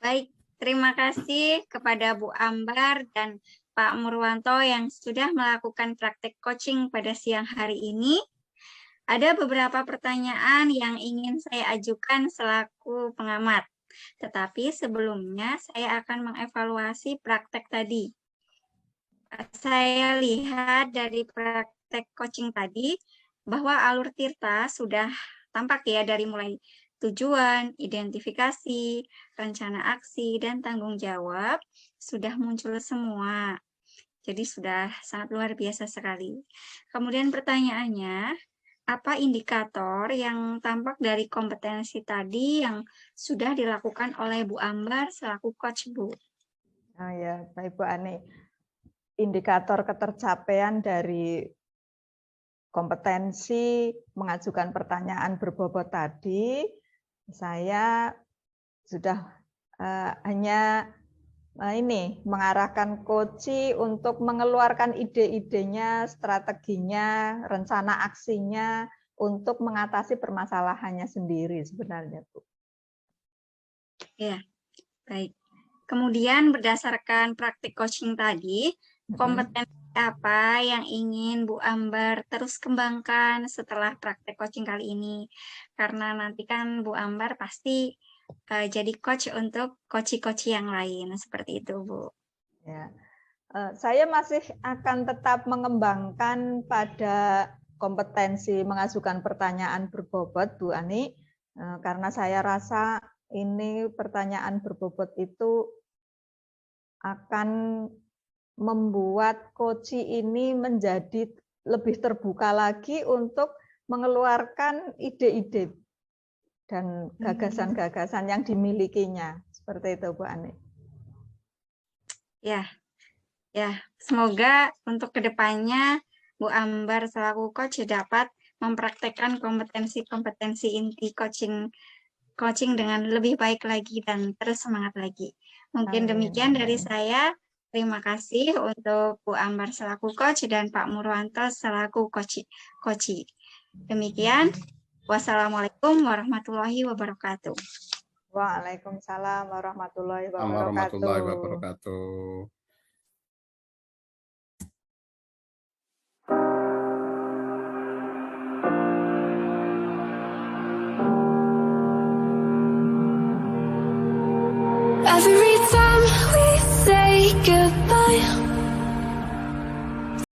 Baik, terima kasih kepada Bu Ambar dan Pak Murwanto yang sudah melakukan praktek coaching pada siang hari ini. Ada beberapa pertanyaan yang ingin saya ajukan selaku pengamat. Tetapi sebelumnya saya akan mengevaluasi praktek tadi. Saya lihat dari praktek coaching tadi bahwa alur Tirta sudah tampak ya dari mulai tujuan, identifikasi, rencana aksi, dan tanggung jawab sudah muncul semua. Jadi sudah sangat luar biasa sekali. Kemudian pertanyaannya, apa indikator yang tampak dari kompetensi tadi yang sudah dilakukan oleh Bu Ambar selaku coach, Bu? Oh ya, baik Bu Ani. Indikator ketercapaian dari kompetensi mengajukan pertanyaan berbobot tadi, saya sudah hanya mengarahkan coach untuk mengeluarkan ide-idenya, strateginya, rencana aksinya untuk mengatasi permasalahannya sendiri sebenarnya, Bu. Ya, baik. Kemudian berdasarkan praktik coaching tadi, kompetensi apa yang ingin Bu Ambar terus kembangkan setelah praktek coaching kali ini? Karena nanti kan Bu Ambar pasti jadi coach untuk coach-coach yang lain, seperti itu, Bu. Ya, saya masih akan tetap mengembangkan pada kompetensi mengajukan pertanyaan berbobot, Bu Ani, karena saya rasa ini pertanyaan berbobot itu akan membuat coach ini menjadi lebih terbuka lagi untuk mengeluarkan ide-ide dan gagasan-gagasan yang dimilikinya. Seperti itu, Bu Ani. Ya, semoga untuk kedepannya Bu Ambar selaku coach dapat mempraktekkan kompetensi-kompetensi inti coaching dengan lebih baik lagi dan terus semangat lagi. Mungkin demikian dari saya. Terima kasih untuk Bu Ambar selaku coach dan Pak Murwanto selaku coach. Demikian. Wassalamualaikum warahmatullahi wabarakatuh. Waalaikumsalam warahmatullahi Warahmatullahi wabarakatuh.